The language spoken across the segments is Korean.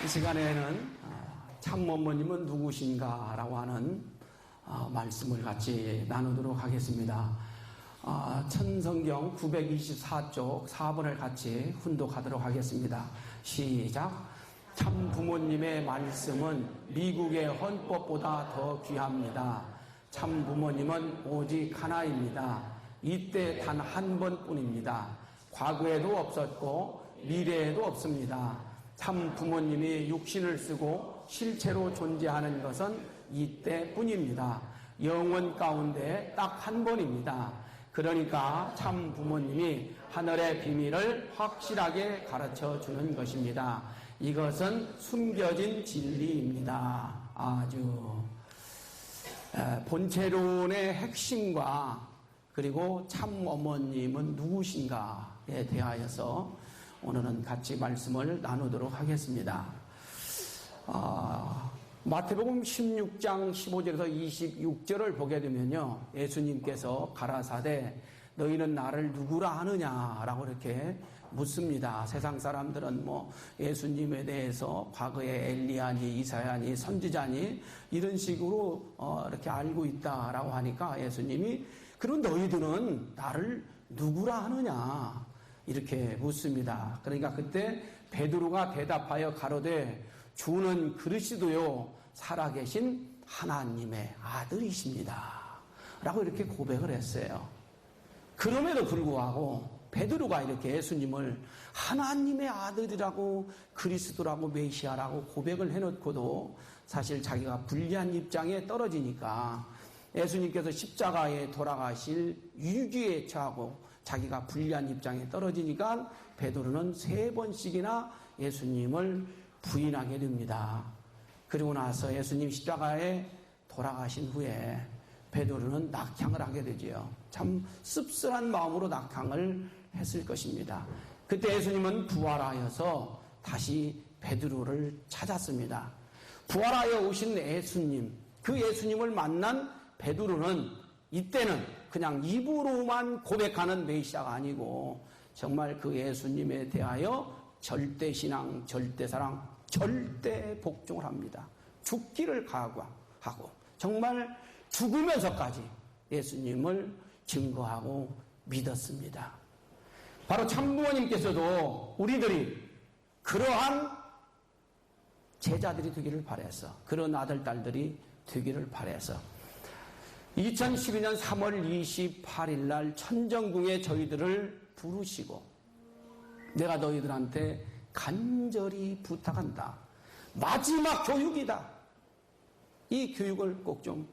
이 시간에는 참어머님은 누구신가 라고 하는 말씀을 같이 나누도록 하겠습니다. 천성경 924쪽 4번을 같이 훈독하도록 하겠습니다. 시작. 참 부모님의 말씀은 미국의 헌법보다 더 귀합니다. 참 부모님은 오직 하나입니다. 이때 단 한 번뿐입니다. 과거에도 없었고 미래에도 없습니다. 참 부모님이 육신을 쓰고 실체로 존재하는 것은 이때뿐입니다. 영원 가운데 딱 한 번입니다. 그러니까 참 부모님이 하늘의 비밀을 확실하게 가르쳐 주는 것입니다. 이것은 숨겨진 진리입니다. 아주 본체론의 핵심과 그리고 참 어머님은 누구신가에 대하여서 오늘은 같이 말씀을 나누도록 하겠습니다. 마태복음 16장 15절에서 26절을 보게 되면요, 예수님께서 가라사대 너희는 나를 누구라 하느냐라고 이렇게 묻습니다. 세상 사람들은 예수님에 대해서 과거에 엘리야니 이사야니 선지자니 이런 식으로 이렇게 알고 있다라고 하니까 예수님이 그럼 너희들은 나를 누구라 하느냐 이렇게 묻습니다. 그러니까 그때 베드로가 대답하여 가로되 주는 그리스도요 살아계신 하나님의 아들이십니다 라고 이렇게 고백을 했어요. 그럼에도 불구하고 베드로가 이렇게 예수님을 하나님의 아들이라고 그리스도라고 메시아라고 고백을 해놓고도 사실 자기가 불리한 입장에 떨어지니까 예수님께서 십자가에 돌아가실 위기에 처하고 자기가 불리한 입장에 떨어지니까 베드로는 3번씩이나 예수님을 부인하게 됩니다. 그리고 나서 예수님 십자가에 돌아가신 후에 베드로는 낙향을 하게 되지요. 참 씁쓸한 마음으로 낙향을 했을 것입니다. 그때 예수님은 부활하여서 다시 베드로를 찾았습니다. 부활하여 오신 예수님, 그 예수님을 만난 베드로는 이때는 그냥 입으로만 고백하는 메시아가 아니고 정말 그 예수님에 대하여 절대신앙, 절대사랑, 절대복종을 합니다. 죽기를 각오하고 정말 죽으면서까지 예수님을 증거하고 믿었습니다. 바로 참부모님께서도 우리들이 그러한 제자들이 되기를 바라서, 그런 아들, 딸들이 되기를 바라서 2012년 3월 28일 날 천정궁에 저희들을 부르시고 내가 너희들한테 간절히 부탁한다. 마지막 교육이다. 이 교육을 꼭 좀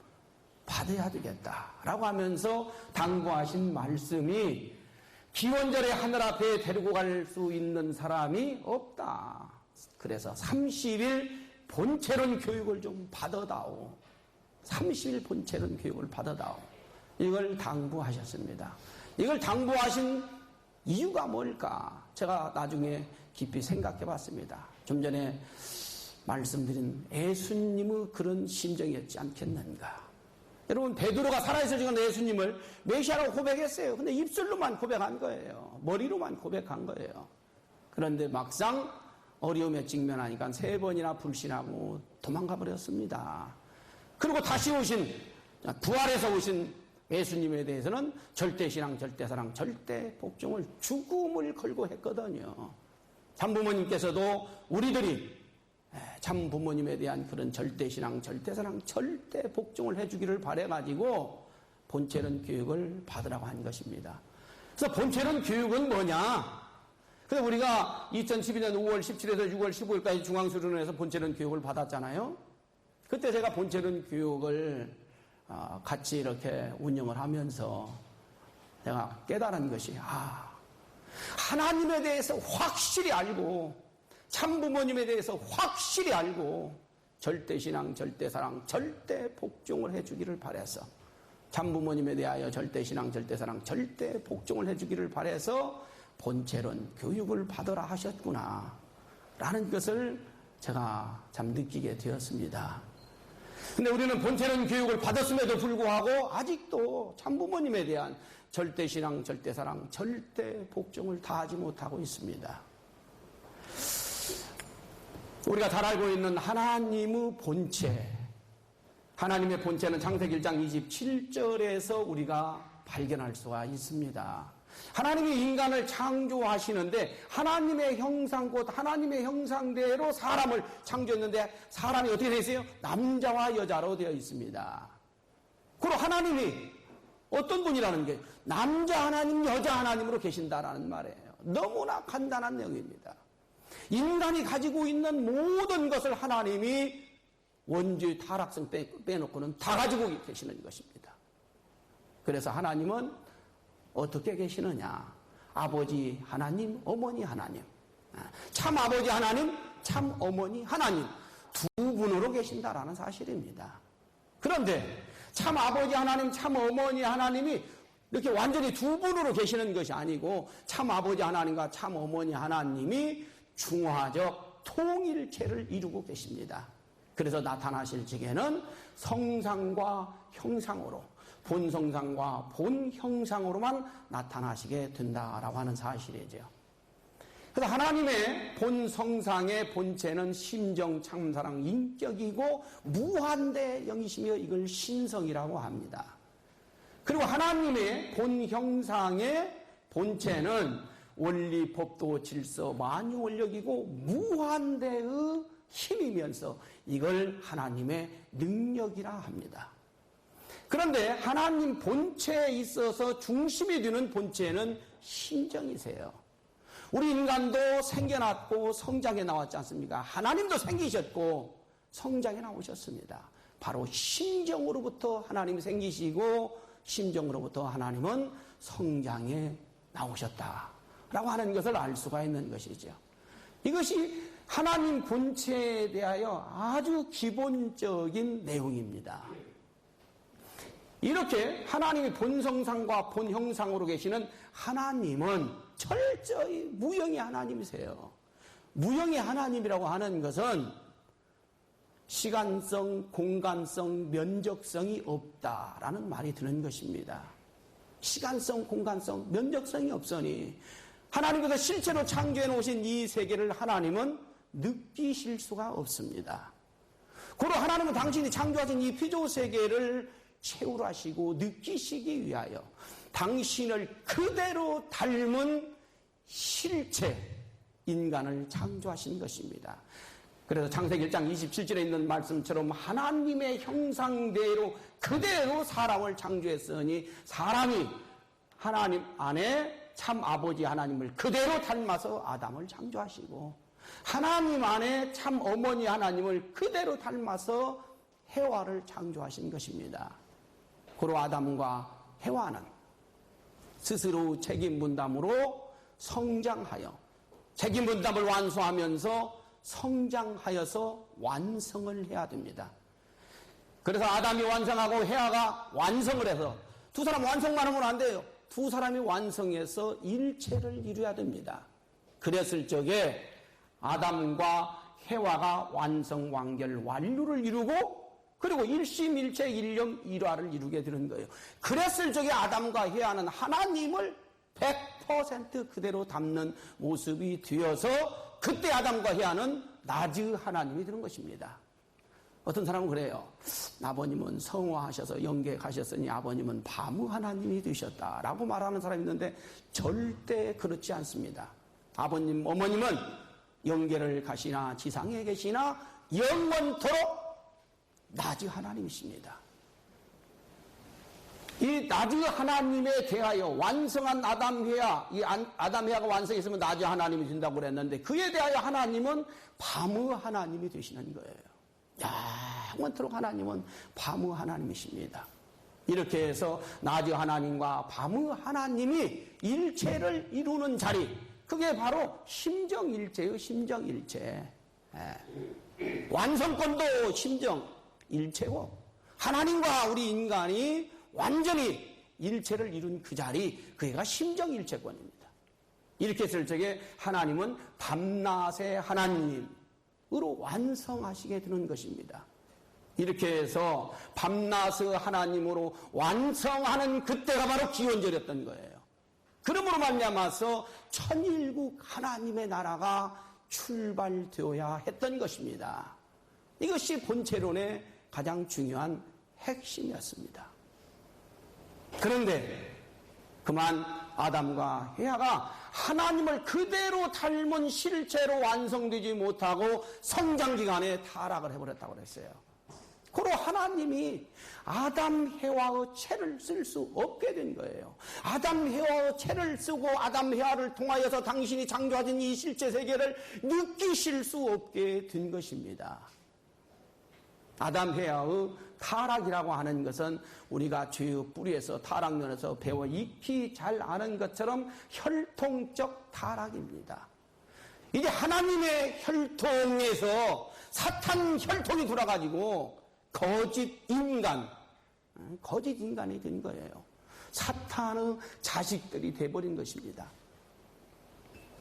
받아야 되겠다라고 하면서 당부하신 말씀이 기원절에 하늘 앞에 데리고 갈 수 있는 사람이 없다. 그래서 30일 본체론 교육을 좀 받아다오. 30일 본체론 교육을 받아다오. 이걸 당부하셨습니다. 이걸 당부하신 이유가 뭘까? 제가 나중에 깊이 생각해 봤습니다. 좀 전에 말씀드린 예수님의 그런 심정이었지 않겠는가? 여러분, 베드로가 살아있을 시간 예수님을 메시아라고 고백했어요. 근데 입술로만 고백한 거예요. 머리로만 고백한 거예요. 그런데 막상 어려움에 직면하니까 3번이나 불신하고 도망가 버렸습니다. 그리고 다시 오신, 부활해서 오신 예수님에 대해서는 절대신앙, 절대사랑, 절대복종을 죽음을 걸고 했거든요. 참부모님께서도 우리들이 참부모님에 대한 그런 절대신앙, 절대사랑, 절대복종을 해주기를 바라가지고 본체론 교육을 받으라고 한 것입니다. 그래서 본체론 교육은 뭐냐? 그래서 우리가 2012년 5월 17일에서 6월 15일까지 중앙수련회에서 본체론 교육을 받았잖아요. 그때 제가 본체론 교육을 같이 이렇게 운영을 하면서 내가 깨달은 것이 하나님에 대해서 확실히 알고 참부모님에 대해서 확실히 알고 절대신앙, 절대사랑, 절대복종을 해주기를 바라서 참부모님에 대하여 절대신앙, 절대사랑, 절대복종을 해주기를 바라서 본체론 교육을 받으라 하셨구나 라는 것을 제가 참 느끼게 되었습니다. 근데 우리는 본체론 교육을 받았음에도 불구하고 아직도 참부모님에 대한 절대신앙, 절대사랑, 절대복종을 다하지 못하고 있습니다. 우리가 잘 알고 있는 하나님의 본체, 하나님의 본체는 창세기 1장 27절에서 우리가 발견할 수가 있습니다. 하나님이 인간을 창조하시는데 하나님의 형상 곧 하나님의 형상대로 사람을 창조했는데 사람이 어떻게 되어 있어요? 남자와 여자로 되어 있습니다. 그리고 하나님이 어떤 분이라는 게 남자 하나님, 여자 하나님으로 계신다라는 말이에요. 너무나 간단한 내용입니다. 인간이 가지고 있는 모든 것을 하나님이 원죄의 타락성 빼놓고는 다 가지고 계시는 것입니다. 그래서 하나님은 어떻게 계시느냐? 아버지 하나님, 어머니 하나님. 참 아버지 하나님, 참 어머니 하나님. 두 분으로 계신다라는 사실입니다. 그런데 참 아버지 하나님, 참 어머니 하나님이 이렇게 완전히 두 분으로 계시는 것이 아니고 참 아버지 하나님과 참 어머니 하나님이 중화적 통일체를 이루고 계십니다. 그래서 나타나실 적에는 성상과 형상으로, 본성상과 본형상으로만 나타나시게 된다라고 하는 사실이죠. 그래서 하나님의 본성상의 본체는 심정, 참사랑, 인격이고 무한대 영이시며 이걸 신성이라고 합니다. 그리고 하나님의 본형상의 본체는 원리, 법도, 질서, 만유, 원력이고 무한대의 힘이면서 이걸 하나님의 능력이라 합니다. 그런데 하나님 본체에 있어서 중심이 되는 본체는 심정이세요. 우리 인간도 생겨났고 성장해 나왔지 않습니까? 하나님도 생기셨고 성장해 나오셨습니다. 바로 심정으로부터 하나님이 생기시고 심정으로부터 하나님은 성장해 나오셨다라고 하는 것을 알 수가 있는 것이죠. 이것이 하나님 본체에 대하여 아주 기본적인 내용입니다. 이렇게 하나님이 본성상과 본형상으로 계시는 하나님은 철저히 무형의 하나님이세요. 무형의 하나님이라고 하는 것은 시간성, 공간성, 면적성이 없다라는 말이 드는 것입니다. 시간성, 공간성, 면적성이 없으니 하나님께서 실제로 창조해 놓으신 이 세계를 하나님은 느끼실 수가 없습니다. 그리고 하나님은 당신이 창조하신 이 피조 세계를 채우라시고 느끼시기 위하여 당신을 그대로 닮은 실체 인간을 창조하신 것입니다. 그래서 창세기 1장 27절에 있는 말씀처럼 하나님의 형상대로 그대로 사람을 창조했으니 사람이 하나님 안에 참 아버지 하나님을 그대로 닮아서 아담을 창조하시고 하나님 안에 참 어머니 하나님을 그대로 닮아서 해와를 창조하신 것입니다. 그리고 아담과 해와는 스스로 책임 분담으로 성장하여 책임 분담을 완수하면서 성장하여서 완성을 해야 됩니다. 그래서 아담이 완성하고 해와가 완성을 해서 두 사람 완성만 하면 안 돼요. 두 사람이 완성해서 일체를 이루어야 됩니다. 그랬을 적에 아담과 해와가 완성, 완결, 완료를 이루고 그리고 일심일체, 일령, 일화를 이루게 되는 거예요. 그랬을 적에 아담과 해와는 하나님을 100% 그대로 담는 모습이 되어서 그때 아담과 해와는 낮의 하나님이 되는 것입니다. 어떤 사람은 그래요. 아버님은 성화하셔서 영계 가셨으니 아버님은 밤의 하나님이 되셨다라고 말하는 사람이 있는데 절대 그렇지 않습니다. 아버님, 어머님은 영계를 가시나 지상에 계시나 영원토록 낮의 하나님이십니다. 이 낮의 하나님에 대하여 완성한 아담해야 이 아담해야가 완성했으면 낮의 하나님이 된다고 그랬는데 그에 대하여 하나님은 밤의 하나님이 되시는 거예요. 영원토록 하나님은 밤의 하나님이십니다. 이렇게 해서 낮의 하나님과 밤의 하나님이 일체를 이루는 자리, 그게 바로 심정일체의 심정일체. 완성권도 심정일체고 하나님과 우리 인간이 완전히 일체를 이룬 그 자리, 그게가 심정일체권입니다. 이렇게 했을 적에 하나님은 밤낮의 하나님으로 완성하시게 되는 것입니다. 이렇게 해서 밤낮의 하나님으로 완성하는 그때가 바로 기원절이었던 거예요. 그러므로 말미암아서 천일국 하나님의 나라가 출발되어야 했던 것입니다. 이것이 본체론의 가장 중요한 핵심이었습니다. 그런데 그만 아담과 헤아가 하나님을 그대로 닮은 실체로 완성되지 못하고 성장기간에 타락을 해버렸다고 그랬어요. 그로 하나님이 아담 헤아의 체를 쓸 수 없게 된 거예요. 아담 헤아의 체를 쓰고 아담 헤아를 통하여서 당신이 창조하신 이 실체 세계를 느끼실 수 없게 된 것입니다. 아담 헤아의 타락이라고 하는 것은 우리가 죄의 뿌리에서 타락론에서 배워 익히 잘 아는 것처럼 혈통적 타락입니다. 이제 하나님의 혈통에서 사탄 혈통이 돌아가지고 거짓 인간이 된 거예요. 사탄의 자식들이 돼버린 것입니다.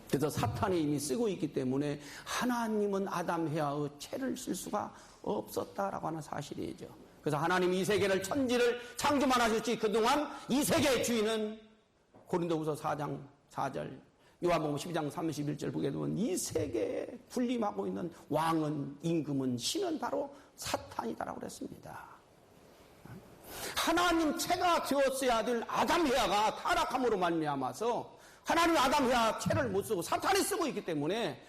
그래서 사탄이 이미 쓰고 있기 때문에 하나님은 아담 헤아의 체를 쓸 수가 없었다라고 하는 사실이죠. 그래서 하나님이 이 세계를 천지를 창조만 하셨지 그동안 이 세계의 주인은 고린도후서 4장 4절 요한복음 12장 31절 보게 되면 이 세계에 군림하고 있는 왕은 임금은 신은 바로 사탄이다라고 그랬습니다. 하나님 체가 되었어야 될 아담 헤아가 타락함으로 말미암아서 하나님 아담 헤아 체를 못 쓰고 사탄이 쓰고 있기 때문에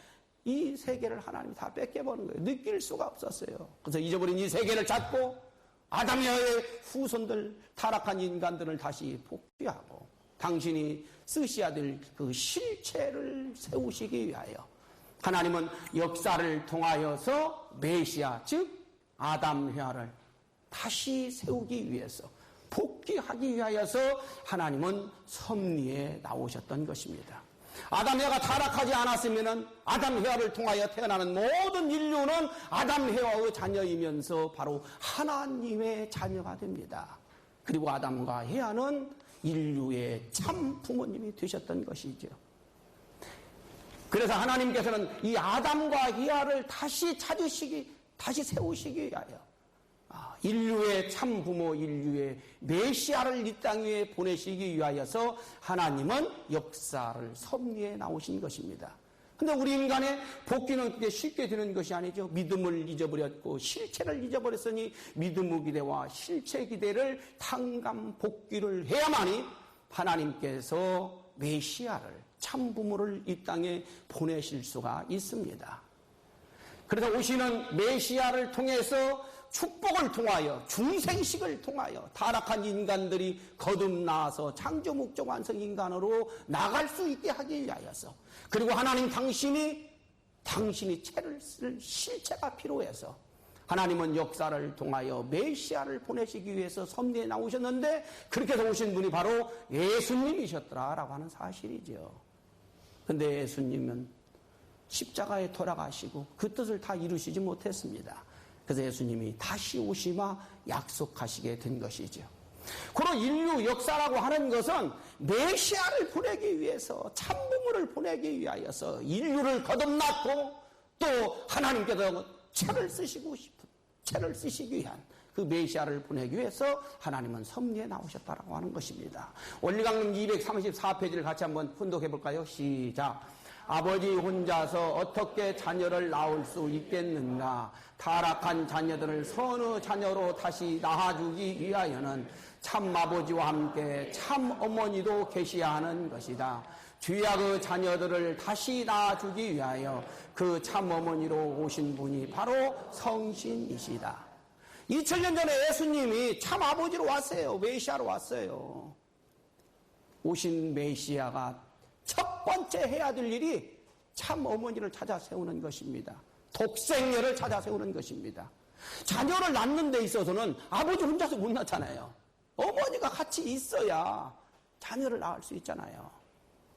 이 세계를 하나님이 다 뺏겨버린 거예요. 느낄 수가 없었어요. 그래서 잊어버린 이 세계를 찾고 아담 헤아의 후손들 타락한 인간들을 다시 복귀하고 당신이 쓰셔야 될 그 실체를 세우시기 위하여 하나님은 역사를 통하여서 메시아 즉 아담 헤아를 다시 세우기 위해서 복귀하기 위하여서 하나님은 섭리에 나오셨던 것입니다. 아담 헤아가 타락하지 않았으면 아담 헤아를 통하여 태어나는 모든 인류는 아담 헤아의 자녀이면서 바로 하나님의 자녀가 됩니다. 그리고 아담과 헤아는 인류의 참 부모님이 되셨던 것이죠. 그래서 하나님께서는 이 아담과 헤아를 다시 세우시기 위하여 인류의 참 부모, 인류의 메시아를 이 땅 위에 보내시기 위하여서 하나님은 역사를 섭리에 나오신 것입니다. 근데 우리 인간의 복귀는 그게 쉽게 되는 것이 아니죠. 믿음을 잊어버렸고 실체를 잊어버렸으니 믿음의 기대와 실체 기대를 탕감 복귀를 해야만이 하나님께서 메시아를 참 부모를 이 땅에 보내실 수가 있습니다. 그래서 오시는 메시아를 통해서 축복을 통하여 중생식을 통하여 타락한 인간들이 거듭나서 창조 목적 완성 인간으로 나갈 수 있게 하기 위하여서 그리고 하나님 당신이 체를 쓸 실체가 필요해서 하나님은 역사를 통하여 메시아를 보내시기 위해서 섭리에 나오셨는데 그렇게 해서 오신 분이 바로 예수님이셨더라라고 하는 사실이죠. 근데 예수님은 십자가에 돌아가시고 그 뜻을 다 이루시지 못했습니다. 그래서 예수님이 다시 오시마 약속하시게 된 것이죠. 그런 인류 역사라고 하는 것은 메시아를 보내기 위해서 참부모를 보내기 위하여서 인류를 거듭났고 또 하나님께서 체를 쓰시기 위한 그 메시아를 보내기 위해서 하나님은 섭리에 나오셨다라고 하는 것입니다. 원리강론 234페이지를 같이 한번 훈독해 볼까요? 시작. 아버지 혼자서 어떻게 자녀를 낳을 수 있겠는가? 타락한 자녀들을 선의 자녀로 다시 낳아주기 위하여는 참 아버지와 함께 참 어머니도 계셔야 하는 것이다. 죄악의 자녀들을 다시 낳아주기 위하여 그 참 어머니로 오신 분이 바로 성신이시다. 2000년 전에 예수님이 참 아버지로 왔어요. 메시아로 왔어요. 오신 메시아가 첫 번째 해야 될 일이 참 어머니를 찾아 세우는 것입니다. 독생녀를 찾아 세우는 것입니다. 자녀를 낳는 데 있어서는 아버지 혼자서 못 낳잖아요. 어머니가 같이 있어야 자녀를 낳을 수 있잖아요.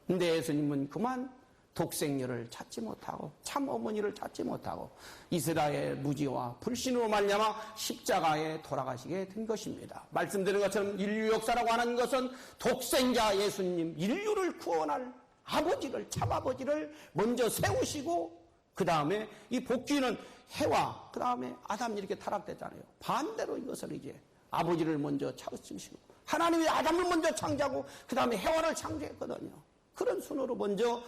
근데 예수님은 그만 독생녀를 찾지 못하고 참 어머니를 찾지 못하고 이스라엘 무지와 불신으로 말미암아 십자가에 돌아가시게 된 것입니다. 말씀드린 것처럼 인류 역사라고 하는 것은 독생자 예수님, 인류를 구원할 아버지를, 참 아버지를 먼저 세우시고 그 다음에 이 복귀는 해와 그 다음에 아담이 이렇게 타락됐잖아요. 반대로 이것을 이제 아버지를 먼저 찾으시고 하나님이 아담을 먼저 창조하고 그 다음에 해와를 창조했거든요. 그런 순으로 먼저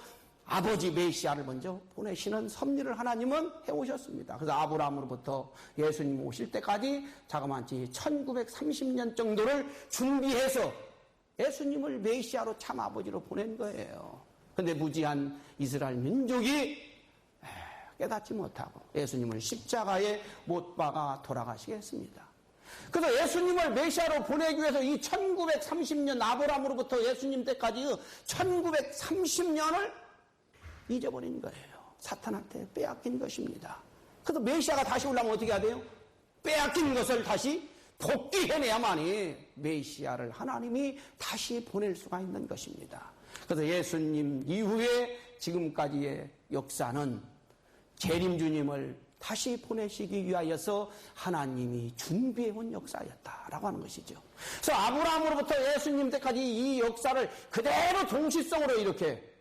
아버지 메시아를 먼저 보내시는 섭리를 하나님은 해오셨습니다. 그래서 아브라함으로부터 예수님 오실 때까지 자그마치 1930년 정도를 준비해서 예수님을 메시아로 참 아버지로 보낸 거예요. 그런데 무지한 이스라엘 민족이 깨닫지 못하고 예수님을 십자가에 못 박아 돌아가시게 했습니다. 그래서 예수님을 메시아로 보내기 위해서 이 1930년 아브라함으로부터 예수님 때까지 1930년을 잊어버린 거예요. 사탄한테 빼앗긴 것입니다. 그래서 메시아가 다시 올라오면 어떻게 해야 돼요? 빼앗긴 것을 다시 복귀해내야만이 메시아를 하나님이 다시 보낼 수가 있는 것입니다. 그래서 예수님 이후에 지금까지의 역사는 재림주님을 다시 보내시기 위하여서 하나님이 준비해온 역사였다라고 하는 것이죠. 그래서 아브라함으로부터 예수님 때까지 이 역사를 그대로 동시성으로 이렇게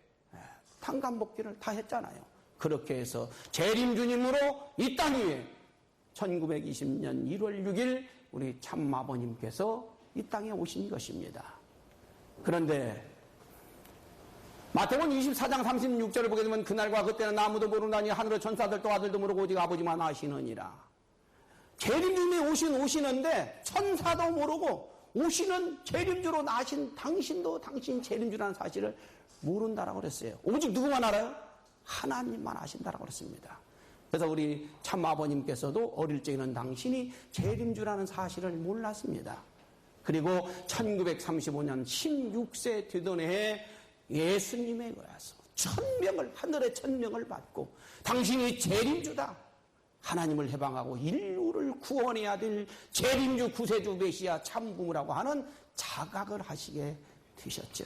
탄감복귀를 다 했잖아요. 그렇게 해서 재림주님으로 이 땅 위에 1920년 1월 6일 우리 참아버님께서 이 땅에 오신 것입니다. 그런데 마태복음 24장 36절을 보게 되면 그날과 그때는 아무도 모르나니 하늘의 천사들도 아들도 모르고 오직 아버지만 아시느니라. 재림주님이 오시는데 천사도 모르고 오시는 재림주로 나신 당신도 당신 재림주라는 사실을 모른다라고 그랬어요. 오직 누구만 알아요? 하나님만 아신다라고 그랬습니다. 그래서 우리 참아버님께서도 어릴 적에는 당신이 재림주라는 사실을 몰랐습니다. 그리고 1935년 16세 되던 해에 예수님에 의해서 하늘의 천명을 받고 당신이 재림주다. 하나님을 해방하고 인류를 구원해야 될 재림주 구세주 메시아 참부모라고 하는 자각을 하시게 되셨죠.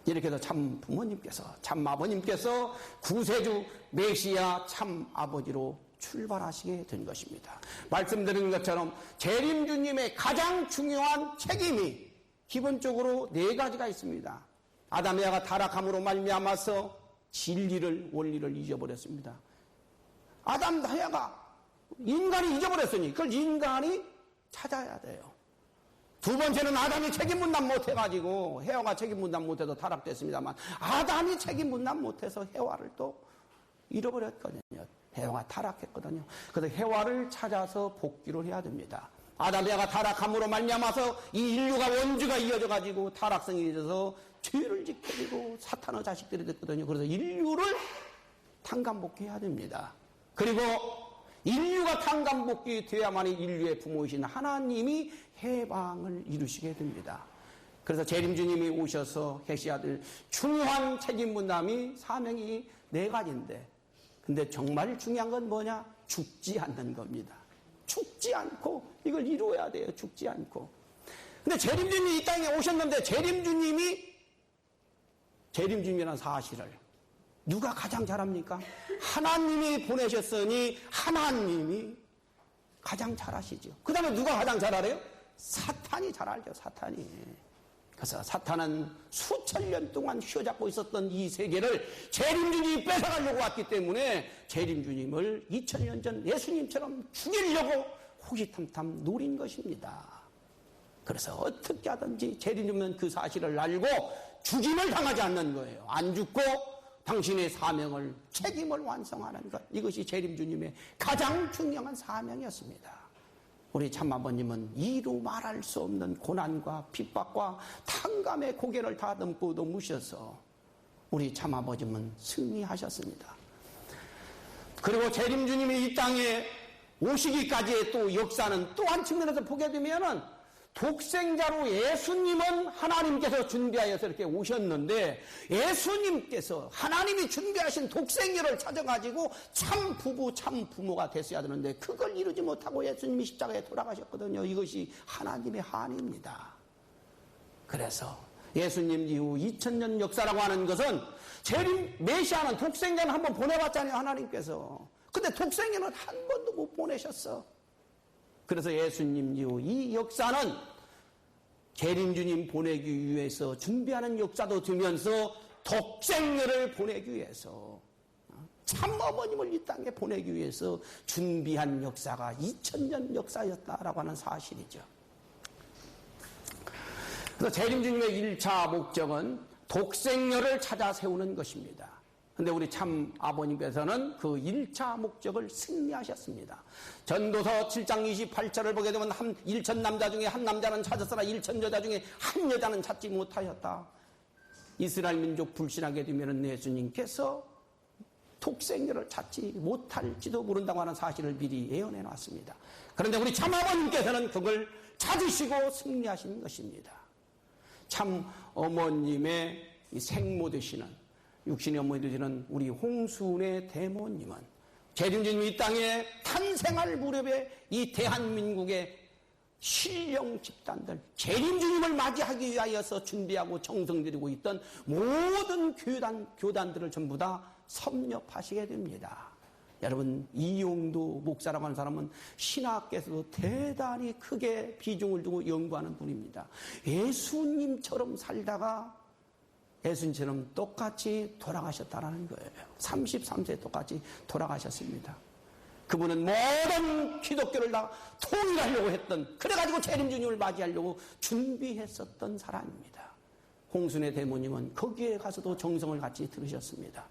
이렇게 해서 참 부모님께서 참 아버님께서 구세주 메시아 참 아버지로 출발하시게 된 것입니다. 말씀드린 것처럼 재림주님의 가장 중요한 책임이 기본적으로 4가지가 있습니다. 아담 에바가 타락함으로 말미암아서 진리를 원리를 잊어버렸습니다. 아담 에바가 인간이 잊어버렸으니 그걸 인간이 찾아야 돼요. 두 번째는 아담이 책임 분담 못해가지고 해와가 책임 분담 못해서 타락됐습니다만 아담이 책임 분담 못해서 해와를 또 잃어버렸거든요. 해와가 타락했거든요. 그래서 해와를 찾아서 복귀를 해야 됩니다. 아담 에바가 타락함으로 말미암아서 이 인류가 원주가 이어져가지고 타락성이 이어져서 죄를 지켜지고 사탄의 자식들이 됐거든요. 그래서 인류를 탄감복귀해야 됩니다. 그리고 인류가 탄감복귀 되어야만이 인류의 부모이신 하나님이 해방을 이루시게 됩니다. 그래서 재림주님이 오셔서 계셔야 될 중요한 책임 분담이 사명이 4가지인데 근데 정말 중요한 건 뭐냐? 죽지 않는 겁니다. 죽지 않고 이걸 이루어야 돼요. 죽지 않고. 근데 재림주님이 이 땅에 오셨는데 재림주님이라는 사실을 누가 가장 잘 압니까? 하나님이 보내셨으니 하나님이 가장 잘 아시죠. 그 다음에 누가 가장 잘 알아요? 사탄이 잘 알죠. 사탄이. 그래서 사탄은 수천 년 동안 휘어잡고 있었던 이 세계를 재림주님이 뺏어가려고 왔기 때문에 재림주님을 2000년 전 예수님처럼 죽이려고 호시탐탐 노린 것입니다. 그래서 어떻게 하든지 재림주님은 그 사실을 알고 죽임을 당하지 않는 거예요. 안 죽고 당신의 사명을 책임을 완성하는 것. 이것이 재림주님의 가장 중요한 사명이었습니다. 우리 참아버님은 이루 말할 수 없는 고난과 핍박과 탕감의 고개를 다듬고 넘으셔서 우리 참아버님은 승리하셨습니다. 그리고 재림주님이 이 땅에 오시기까지의 또 역사는 또 한 측면에서 보게 되면은 독생자로 예수님은 하나님께서 준비하여서 이렇게 오셨는데 예수님께서 하나님이 준비하신 독생자를 찾아가지고 참 부부 참 부모가 됐어야 되는데 그걸 이루지 못하고 예수님이 십자가에 돌아가셨거든요. 이것이 하나님의 한입니다. 그래서 예수님 이후 2000년 역사라고 하는 것은 재림 메시아는 독생자는 한번 보내봤잖아요. 하나님께서. 근데 독생자는 한 번도 못 보내셨어. 그래서 예수님 이후 이 역사는 재림주님 보내기 위해서 준비하는 역사도 되면서 독생녀를 보내기 위해서 참어머님을 이 땅에 보내기 위해서 준비한 역사가 2000년 역사였다라고 하는 사실이죠. 그래서 재림주님의 1차 목적은 독생녀를 찾아 세우는 것입니다. 근데 우리 참 아버님께서는 그 1차 목적을 승리하셨습니다. 전도서 7장 28절을 보게 되면 1천 남자 중에 한 남자는 찾았으나 1천 여자 중에 한 여자는 찾지 못하였다. 이스라엘 민족 불신하게 되면 예수님께서 독생녀를 찾지 못할지도 모른다고 하는 사실을 미리 예언해 놨습니다. 그런데 우리 참 아버님께서는 그걸 찾으시고 승리하신 것입니다. 참 어머님의 생모 되시는 육신의 어머니 되시는 우리 홍순의 대모님은 재림주님 이 땅에 탄생할 무렵에 이 대한민국의 신령 집단들, 재림주님을 맞이하기 위하여서 준비하고 정성 들이고 있던 모든 교단들을 전부 다 섭렵하시게 됩니다. 여러분, 이용도 목사라고 하는 사람은 신학계에서도 대단히 크게 비중을 두고 연구하는 분입니다. 예수님처럼 살다가 예수님처럼 똑같이 돌아가셨다는 거예요. 33세에 똑같이 돌아가셨습니다. 그분은 모든 기독교를 다 통일하려고 했던, 그래가지고 재림주님을 맞이하려고 준비했었던 사람입니다. 홍순의 대모님은 거기에 가서도 정성을 같이 들으셨습니다.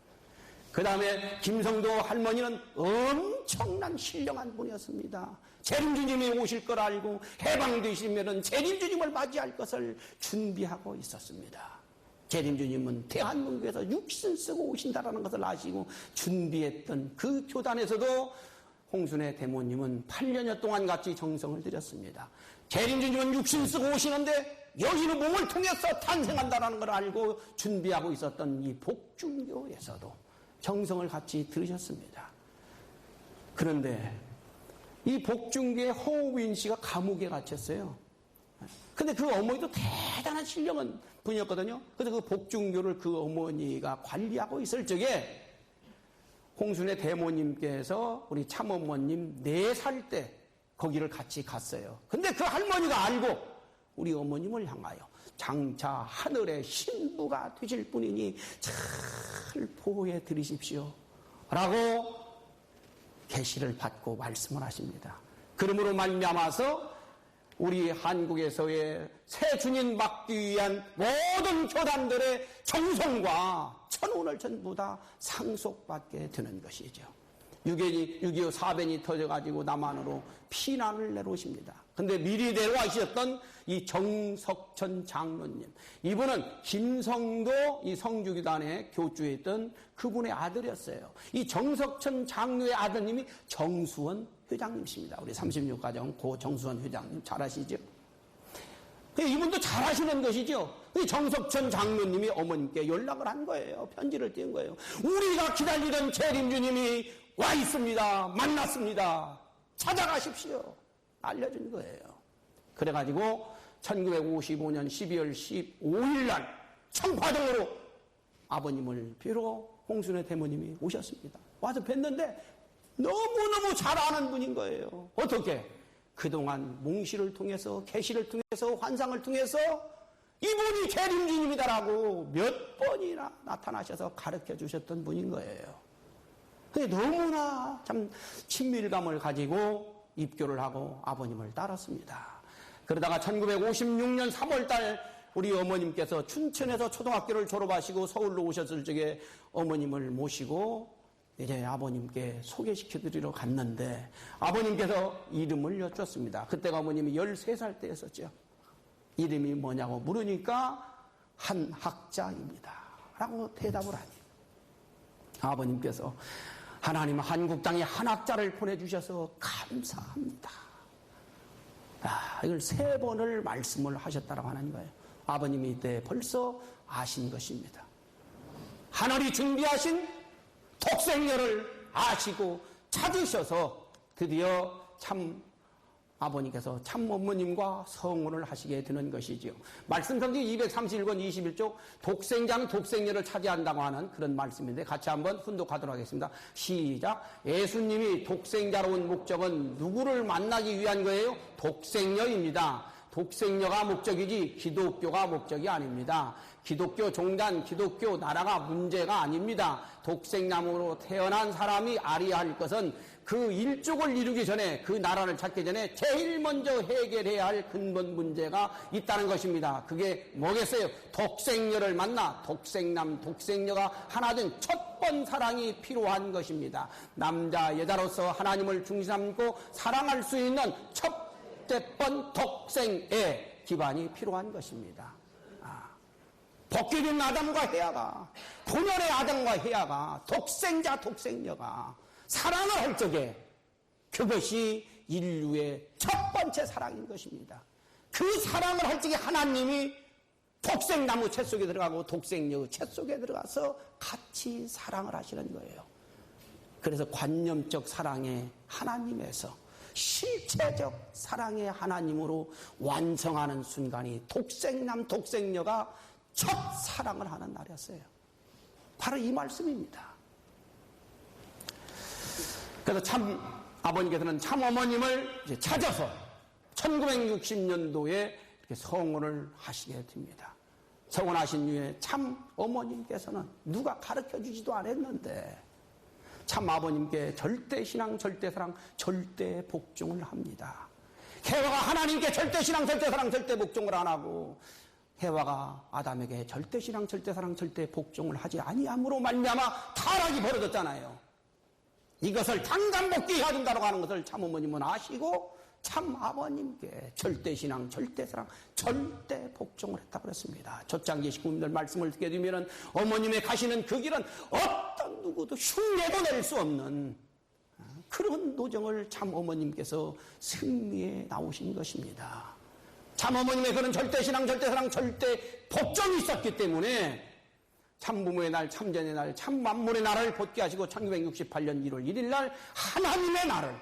그 다음에 김성도 할머니는 엄청난 신령한 분이었습니다. 재림주님이 오실 걸 알고 해방되시면 재림주님을 맞이할 것을 준비하고 있었습니다. 재림주님은 대한민국에서 육신 쓰고 오신다라는 것을 아시고 준비했던 그 교단에서도 홍순의 대모님은 8년여 동안 같이 정성을 들였습니다. 재림주님은 육신 쓰고 오시는데 여기는 몸을 통해서 탄생한다는 걸 알고 준비하고 있었던 이 복중교에서도 정성을 같이 들으셨습니다. 그런데 이 복중교의 허우인 씨가 감옥에 갇혔어요. 근데 그 어머니도 대단한 신령한 분이었거든요. 그래서 그 복중교를 그 어머니가 관리하고 있을 적에 홍순의 대모님께서 우리 참어머님 4살 때 거기를 같이 갔어요. 근데 그 할머니가 알고 우리 어머님을 향하여 장차 하늘의 신부가 되실 분이니 잘 보호해 드리십시오 라고 계시를 받고 말씀을 하십니다. 그러므로 말미암아서 우리 한국에서의 새 주님 받기 위한 모든 교단들의 정성과 천운을 전부 다 상속받게 되는 것이죠. 6.25 사변이 터져가지고 남한으로 피난을 내놓으십니다. 근데 미리 내려와주셨던 이 정석천 장로님, 이분은 김성도 이 성주교단의 교주에 있던 그분의 아들이었어요. 이 정석천 장로의 아드님이 정수원 회장님이십니다. 우리 36가정 고 정수원 회장님 잘 아시죠? 이분도 잘 아시는 것이죠. 정석천 장로님이 어머님께 연락을 한 거예요. 편지를 띄운 거예요. 우리가 기다리던 재림주님이 와 있습니다. 만났습니다. 찾아가십시오. 알려준 거예요. 그래가지고 1955년 12월 15일 날 청파동으로 아버님을 뵈러 홍순의 대모님이 오셨습니다. 와서 뵀는데 너무너무 잘 아는 분인 거예요. 어떻게? 그동안 몽시를 통해서, 계시를 통해서, 환상을 통해서 이분이 재림주님이다라고 몇 번이나 나타나셔서 가르쳐 주셨던 분인 거예요. 근데 너무나 참 친밀감을 가지고 입교를 하고 아버님을 따랐습니다. 그러다가 1956년 3월달 우리 어머님께서 춘천에서 초등학교를 졸업하시고 서울로 오셨을 적에 어머님을 모시고 이제 아버님께 소개시켜드리러 갔는데 아버님께서 이름을 여쭈었습니다. 그때가 어머님이 13살 때였었죠. 이름이 뭐냐고 물으니까 한학자입니다 라고 대답을 하니 아버님께서 하나님 한국 땅에 한학자를 보내주셔서 감사합니다. 이걸 3번을 말씀을 하셨다고 하는 거예요. 아버님이 이때 벌써 아신 것입니다. 하늘이 준비하신 독생녀를 아시고 찾으셔서 드디어 참 아버님께서 참 어머님과 성혼을 하시게 되는 것이지요. 말씀성경 231권 21쪽 독생자는 독생녀를 차지한다고 하는 그런 말씀인데 같이 한번 훈독하도록 하겠습니다. 시작. 예수님이 독생자로 온 목적은 누구를 만나기 위한 거예요? 독생녀입니다. 독생녀가 목적이지 기독교가 목적이 아닙니다. 기독교 종단, 기독교 나라가 문제가 아닙니다. 독생남으로 태어난 사람이 알아야 할 것은 그 일족을 이루기 전에, 그 나라를 찾기 전에 제일 먼저 해결해야 할 근본 문제가 있다는 것입니다. 그게 뭐겠어요? 독생녀를 만나 독생남, 독생녀가 하나 된 첫 번 사랑이 필요한 것입니다. 남자, 여자로서 하나님을 중심 삼고 사랑할 수 있는 첫째 번 독생의 기반이 필요한 것입니다. 벗겨진 아담과 헤아가, 본연의 아담과 헤아가, 독생자, 독생녀가 사랑을 할 적에 그것이 인류의 첫 번째 사랑인 것입니다. 그 사랑을 할 적에 하나님이 독생나무 채 속에 들어가고 독생녀 채 속에 들어가서 같이 사랑을 하시는 거예요. 그래서 관념적 사랑의 하나님에서 실체적 사랑의 하나님으로 완성하는 순간이 독생남, 독생녀가 첫 사랑을 하는 날이었어요. 바로 이 말씀입니다. 그래서 참 아버님께서는 참 어머님을 이제 찾아서 1960년도에 이렇게 성혼을 하시게 됩니다. 성혼하신 이후에 참 어머님께서는 누가 가르쳐 주지도 않았는데 참 아버님께 절대 신앙, 절대 사랑, 절대 복종을 합니다. 해와가 하나님께 절대 신앙, 절대 사랑, 절대 복종을 안 하고 해와가 아담에게 절대 신앙, 절대 사랑, 절대 복종을 하지 아니함으로 말미암아 타락이 벌어졌잖아요. 이것을 당간복귀해야 된다고 하는 것을 참 어머님은 아시고 참 아버님께 절대 신앙, 절대 사랑, 절대 복종을 했다고 그랬습니다. 젖장기 식구님들 말씀을 듣게 되면 어머님의 가시는 그 길은 어떤 누구도 흉내도 낼 수 없는 그런 노정을 참 어머님께서 승리해 나오신 것입니다. 참 어머님의 그런 절대 신앙, 절대 사랑, 절대 복종이 있었기 때문에 참 부모의 날, 참전의 날, 참 만물의 날을 복귀 하시고 1968년 1월 1일 날 하나님의 날을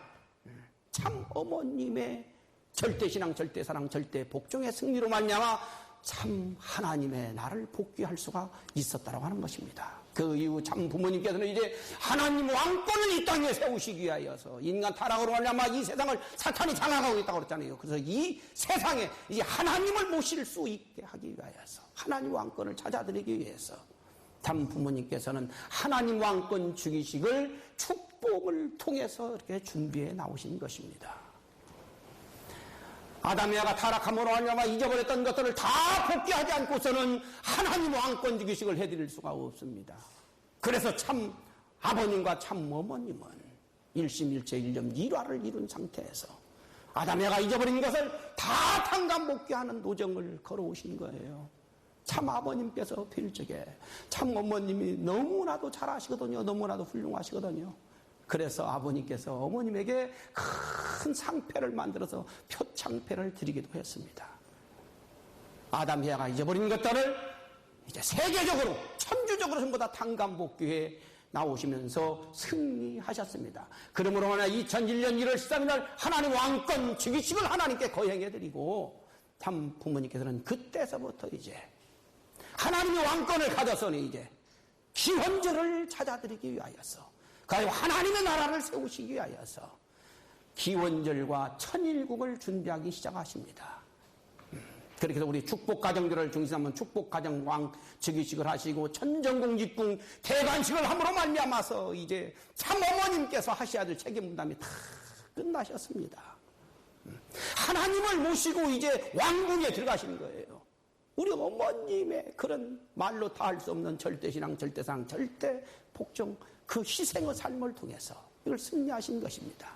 참 어머님의 절대 신앙, 절대 사랑, 절대 복종의 승리로 말미암아 참 하나님의 날을 복귀할 수가 있었다고 하는 것입니다. 그 이후 참 부모님께서는 이제 하나님 왕권을 이 땅에 세우시기 위하여서 인간 타락으로 말미암아 이 세상을 사탄이 장악하고 있다고 그랬잖아요. 그래서 이 세상에 이제 하나님을 모실 수 있게 하기 위하여서 하나님 왕권을 찾아드리기 위해서 참 부모님께서는 하나님 왕권 주기식을 축복을 통해서 이렇게 준비해 나오신 것입니다. 아담 에바가 타락함으로 말미암아 잊어버렸던 것들을 다 복귀하지 않고서는 하나님 왕권 주기식을 해드릴 수가 없습니다. 그래서 참 아버님과 참 어머님은 일심일체 일념 일화를 이룬 상태에서 아담 에바가 잊어버린 것을 다 당간복귀하는 노정을 걸어오신 거예요. 참 아버님께서 뵐 적에 참 어머님이 너무나도 잘하시거든요. 너무나도 훌륭하시거든요. 그래서 아버님께서 어머님에게 큰 상패를 만들어서 표창패를 드리기도 했습니다. 아담 에바가 잊어버린 것들을 이제 세계적으로 천주적으로 전부 다 당간복귀해 나오시면서 승리하셨습니다. 그러므로 2001년 1월 13일 날 하나님 왕권 주기식을 하나님께 거행해드리고 참 부모님께서는 그때서부터 이제 하나님의 왕권을 가져서는 이제 기원절을 찾아드리기 위하여서 가요 하나님의 나라를 세우시기 위하여서 기원절과 천일국을 준비하기 시작하십니다. 그렇게 해서 우리 축복가정들을 중심하면 축복가정 왕 즉위식을 하시고 천정궁직궁 대관식을 함으로 말미암아서 이제 참 어머님께서 하셔야 될 책임 분담이 다 끝나셨습니다. 하나님을 모시고 이제 왕궁에 들어가시는 거예요. 우리 어머님의 그런 말로 다 할 수 없는 절대신앙, 절대사랑, 절대 복종 그 희생의 삶을 통해서 이걸 승리하신 것입니다.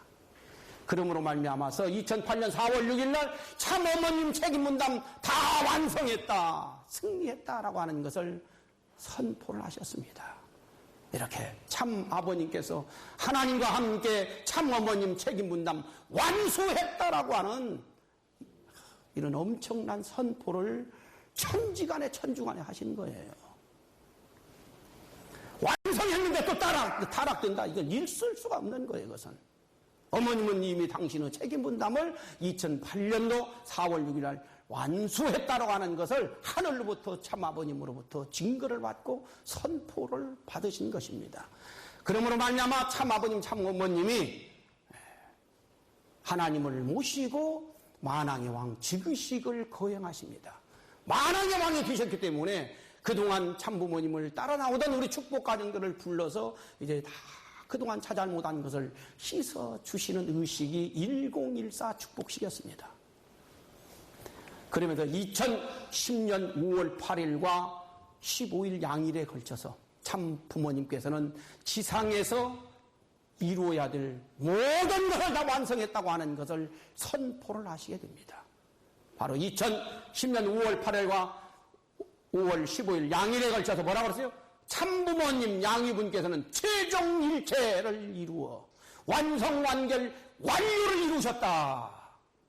그러므로 말미암아서 2008년 4월 6일 날 참 어머님 책임 분담 다 완성했다, 승리했다라고 하는 것을 선포를 하셨습니다. 이렇게 참 아버님께서 하나님과 함께 참 어머님 책임 분담 완수했다라고 하는 이런 엄청난 선포를 천지간에 천중간에 하신 거예요. 완성했는데 또 타락된다. 이건 있을 수가 없는 거예요. 이것은. 어머님은 이미 당신의 책임 분담을 2008년도 4월 6일 날 완수했다고 하는 것을 하늘로부터 참 아버님으로부터 증거를 받고 선포를 받으신 것입니다. 그러므로 말미암아 참 아버님 참 어머님이 하나님을 모시고 만왕의 왕 즉위식을 거행하십니다. 만왕의 왕이 되셨기 때문에 그동안 참부모님을 따라 나오던 우리 축복가정들을 불러서 이제 다 그동안 차 잘못한 것을 씻어주시는 의식이 1014 축복식이었습니다. 그러면서 2010년 5월 8일과 15일 양일에 걸쳐서 참 부모님께서는 지상에서 이루어야 될 모든 것을 다 완성했다고 하는 것을 선포를 하시게 됩니다. 바로 2010년 5월 8일과 5월 15일 양일에 걸쳐서 뭐라고 그랬어요? 참부모님 양위분께서는 최종 일체를 이루어 완성 완결 완료를 이루셨다.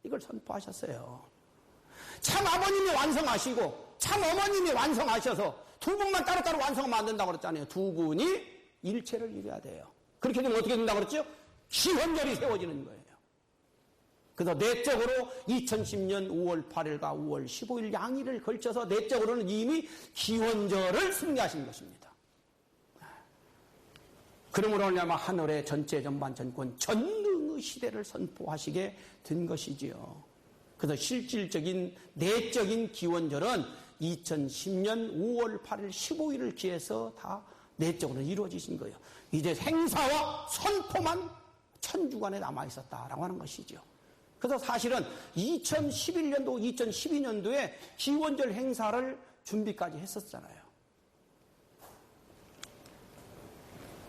이걸 선포하셨어요. 참 아버님이 완성하시고 참 어머님이 완성하셔서 두 분만 따로따로 완성하면 안 된다고 그랬잖아요. 두 분이 일체를 이루어야 돼요. 그렇게 되면 어떻게 된다고 그랬죠? 기원절이 세워지는 거예요. 그래서 내적으로 2010년 5월 8일과 5월 15일 양일을 걸쳐서 내적으로는 이미 기원절을 승리하신 것입니다. 그러므로 말미암아 하늘의 전체 전반 전권 전능의 시대를 선포하시게 된 것이지요. 그래서 실질적인 내적인 기원절은 2010년 5월 8일 15일을 기해서 다 내적으로 이루어지신 거예요. 이제 행사와 선포만 천주간에 남아있었다라고 하는 것이죠. 그래서 사실은 2011년도, 2012년도에 기원절 행사를 준비까지 했었잖아요.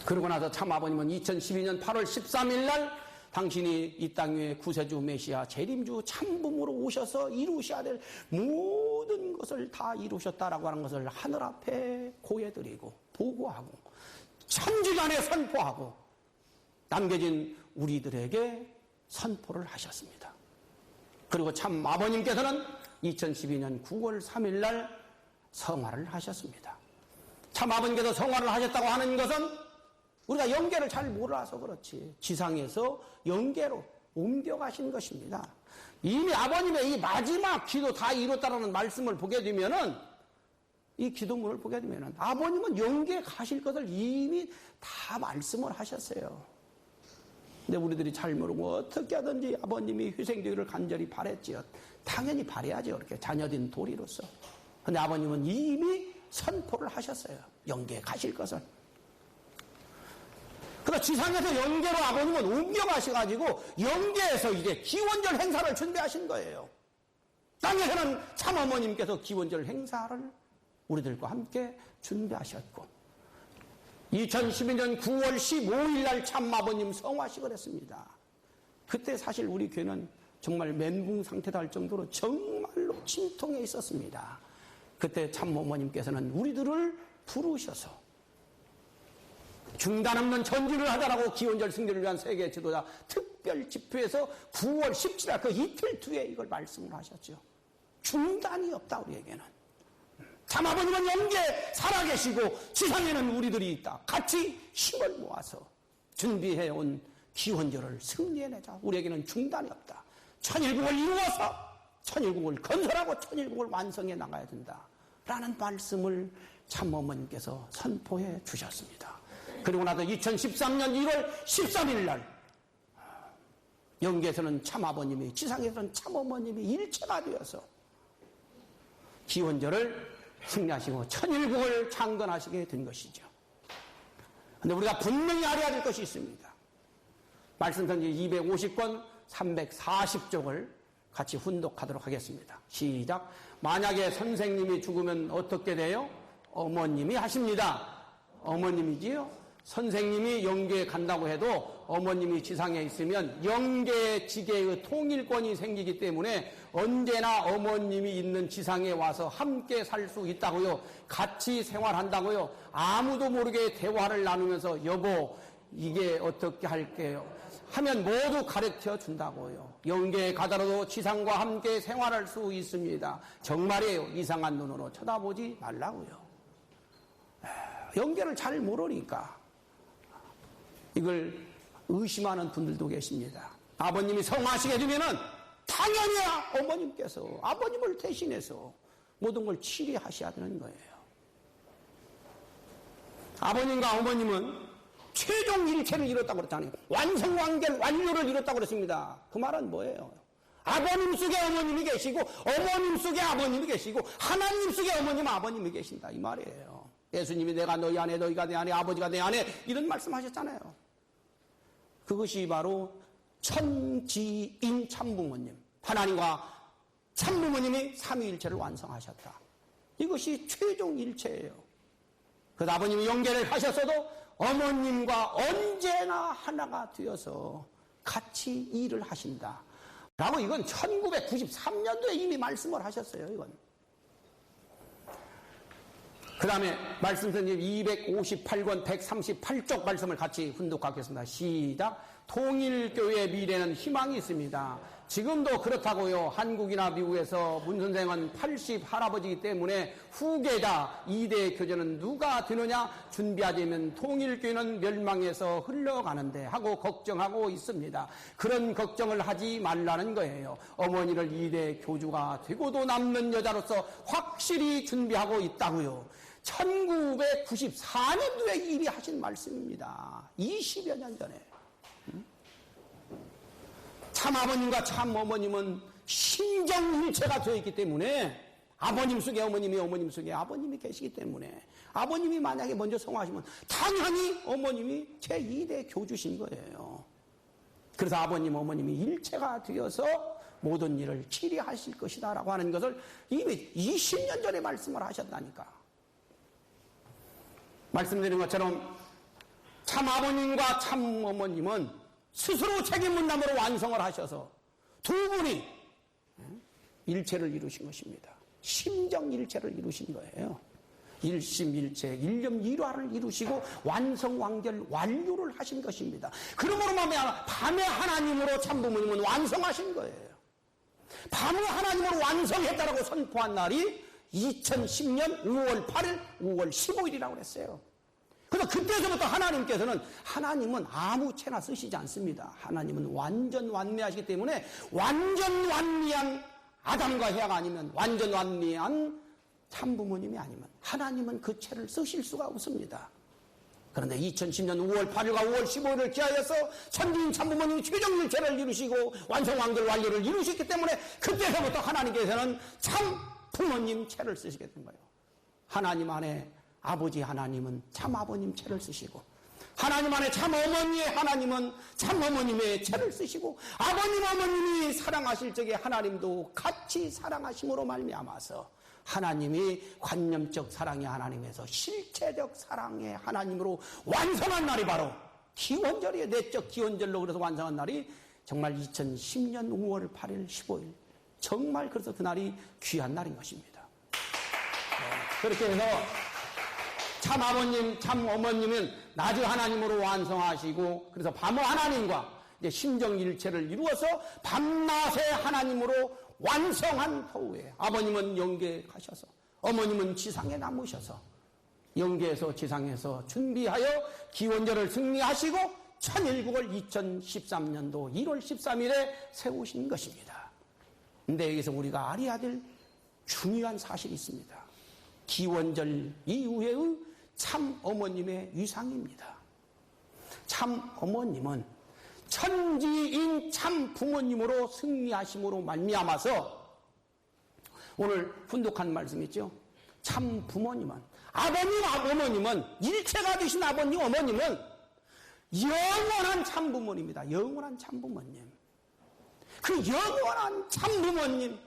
그러고 나서 참 아버님은 2012년 8월 13일 날 당신이 이 땅 위에 구세주 메시아 재림주 참부모로 오셔서 이루셔야 될 모든 것을 다 이루셨다라고 하는 것을 하늘 앞에 고해드리고 보고하고 천지간에 선포하고 남겨진 우리들에게 선포를 하셨습니다. 그리고 참 아버님께서는 2012년 9월 3일 날 성화를 하셨습니다. 참 아버님께서 성화를 하셨다고 하는 것은 우리가 영계를 잘 몰라서 그렇지 지상에서 영계로 옮겨가신 것입니다. 이미 아버님의 이 마지막 기도 다 이뤘다라는 말씀을 보게 되면은 이 기도문을 보게 되면은 아버님은 영계에 가실 것을 이미 다 말씀을 하셨어요. 근데 우리들이 잘 모르고 어떻게 하든지 아버님이 희생되기를 간절히 바랬지요. 당연히 바래야죠. 그렇게 자녀된 도리로서. 근데 아버님은 이미 선포를 하셨어요. 영계에 가실 것을. 그러니까 지상에서 영계로 아버님은 옮겨가셔가지고 영계에서 이제 기원절 행사를 준비하신 거예요. 땅에서는 참 어머님께서 기원절 행사를 우리들과 함께 준비하셨고 2012년 9월 15일 날 참 아버님 성화식을 했습니다. 그때 사실 우리 교회는 정말 멘붕 상태다 할 정도로 정말로 침통해 있었습니다. 그때 참 어머님께서는 우리들을 부르셔서 중단 없는 전진을 하자라고 기원절 승리를 위한 세계 지도자 특별 집회에서 9월 17일 그 이틀 뒤에 이걸 말씀을 하셨죠. 중단이 없다 우리에게는. 참 아버님은 영계에 살아계시고 지상에는 우리들이 있다. 같이 힘을 모아서 준비해온 기원절을 승리해내자. 우리에게는 중단이 없다. 천일국을 이루어서 천일국을 건설하고 천일국을 완성해 나가야 된다. 라는 말씀을 참 어머님께서 선포해 주셨습니다. 그리고 나서 2013년 1월 13일 날 영계에서는 참 아버님이 지상에서는 참 어머님이 일체가 되어서 기원절을 승리하시고 천일국을 창건하시게 된 것이죠. 그런데 우리가 분명히 알아야 될 것이 있습니다. 말씀편지 250권 340쪽을 같이 훈독하도록 하겠습니다. 시작. 만약에 선생님이 죽으면 어떻게 돼요? 어머님이 하십니다. 어머님이지요? 선생님이 영계에 간다고 해도 어머님이 지상에 있으면 영계 지계의 통일권이 생기기 때문에 언제나 어머님이 있는 지상에 와서 함께 살 수 있다고요. 같이 생활한다고요. 아무도 모르게 대화를 나누면서 여보 이게 어떻게 할게요 하면 모두 가르쳐 준다고요. 영계에 가더라도 지상과 함께 생활할 수 있습니다. 정말이에요. 이상한 눈으로 쳐다보지 말라고요. 영계를 잘 모르니까 이걸 의심하는 분들도 계십니다. 아버님이 성화하시게 되면은 당연히 어머님께서 아버님을 대신해서 모든 걸 치리하셔야 되는 거예요. 아버님과 어머님은 최종 일체를 이뤘다고 그랬잖아요. 완성 완결 완료를 이뤘다고 그랬습니다. 그 말은 뭐예요? 아버님 속에 어머님이 계시고 어머님 속에 아버님이 계시고 하나님 속에 어머님 아버님이 계신다 이 말이에요. 예수님이 내가 너희 안에 너희가 내 안에 아버지가 내 안에 이런 말씀하셨잖아요. 그것이 바로 천지인 참부모님, 하나님과 참부모님이 삼위일체를 완성하셨다. 이것이 최종 일체예요. 그래서 아버님이 영계를 하셨어도 어머님과 언제나 하나가 되어서 같이 일을 하신다. 라고 이건 1993년도에 이미 말씀을 하셨어요. 이건. 그 다음에 말씀드린 258권 138쪽 말씀을 같이 훈독하겠습니다. 시작. 통일교회의 미래는 희망이 있습니다. 지금도 그렇다고요. 한국이나 미국에서 문 선생은 80 할아버지이기 때문에 후계자 2대 교제는 누가 되느냐 준비하자면 통일교회는 멸망해서 흘러가는데 하고 걱정하고 있습니다. 그런 걱정을 하지 말라는 거예요. 어머니를 2대 교주가 되고도 남는 여자로서 확실히 준비하고 있다고요. 1994년도에 이미 하신 말씀입니다. 20여 년 전에. 참아버님과 참어머님은 신정일체가 되어 있기 때문에 아버님 속에 어머님이, 어머님 속에 아버님이 계시기 때문에 아버님이 만약에 먼저 성화하시면 당연히 어머님이 제2대 교주신 거예요. 그래서 아버님, 어머님이 일체가 되어서 모든 일을 치리하실 것이다 라고 하는 것을 이미 20년 전에 말씀을 하셨다니까. 말씀드린 것처럼 참아버님과 참어머님은 스스로 책임문담으로 완성을 하셔서 두 분이 일체를 이루신 것입니다. 심정일체를 이루신 거예요. 일심일체, 일념일화를 이루시고 완성완결, 완료를 하신 것입니다. 그러므로 말미암아 밤의 하나님으로 참부모님은 완성하신 거예요. 밤의 하나님으로 완성했다라고 선포한 날이 2010년 5월 8일, 5월 15일이라고 그랬어요. 그래서 그때서부터 하나님은 아무 채나 쓰시지 않습니다. 하나님은 완전 완미하시기 때문에 완전 완미한 아담과 해아가 아니면 완전 완미한 참부모님이 아니면 하나님은 그 채를 쓰실 수가 없습니다. 그런데 2010년 5월 8일과 5월 15일을 기하여서 천지인 참부모님이 최종일체를 이루시고 완성완결 완료를 이루셨기 때문에 그때서부터 하나님께서는 참부모님 채를 쓰시게 된 거예요. 하나님 안에 아버지 하나님은 참아버님 채를 쓰시고 하나님 안에 참어머니의 하나님은 참어머님의 채를 쓰시고 아버님 어머님이 사랑하실 적에 하나님도 같이 사랑하심으로 말미암아서 하나님이 관념적 사랑의 하나님에서 실체적 사랑의 하나님으로 완성한 날이 바로 기원절이에요. 내적 기원절로 그래서 완성한 날이 정말 2010년 5월 8일 15일 정말 그래서 그날이 귀한 날인 것입니다. 그렇게 해서 참아버님, 참어머님은 낮의 하나님으로 완성하시고 그래서 밤의 하나님과 이제 심정일체를 이루어서 밤낮의 하나님으로 완성한 터후에 아버님은 영계에 가셔서 어머님은 지상에 남으셔서 영계에서 지상에서 준비하여 기원절을 승리하시고 천일국을 2013년도 1월 13일에 세우신 것입니다. 근데 여기서 우리가 알아야 될 중요한 사실이 있습니다. 기원절 이후에의 참 어머님의 위상입니다. 참 어머님은 천지인 참 부모님으로 승리하심으로 말미암아서 오늘 훈독한 말씀 있죠. 참 부모님은 아버님, 어머님은 일체가 되신 아버님, 어머님은 영원한 참 부모님입니다. 영원한 참 부모님. 그 영원한 참 부모님,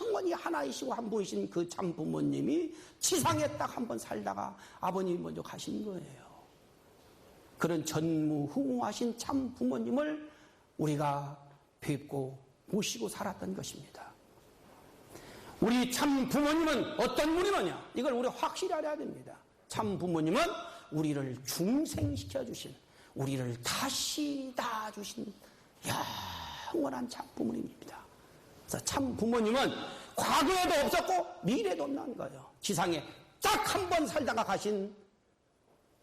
영원히 하나이시고 한 분이신 그 참 부모님이 지상에 딱 한 번 살다가 아버님이 먼저 가신 거예요. 그런 전무후무하신 참 부모님을 우리가 뵙고 모시고 살았던 것입니다. 우리 참 부모님은 어떤 분이느냐? 이걸 우리가 확실히 알아야 됩니다. 참 부모님은 우리를 중생시켜 주신, 우리를 다시 낳아주신 영원한 참 부모님입니다. 그래서 참 부모님은 과거에도 없었고 미래도 없는 거예요. 지상에 딱 한 번 살다가 가신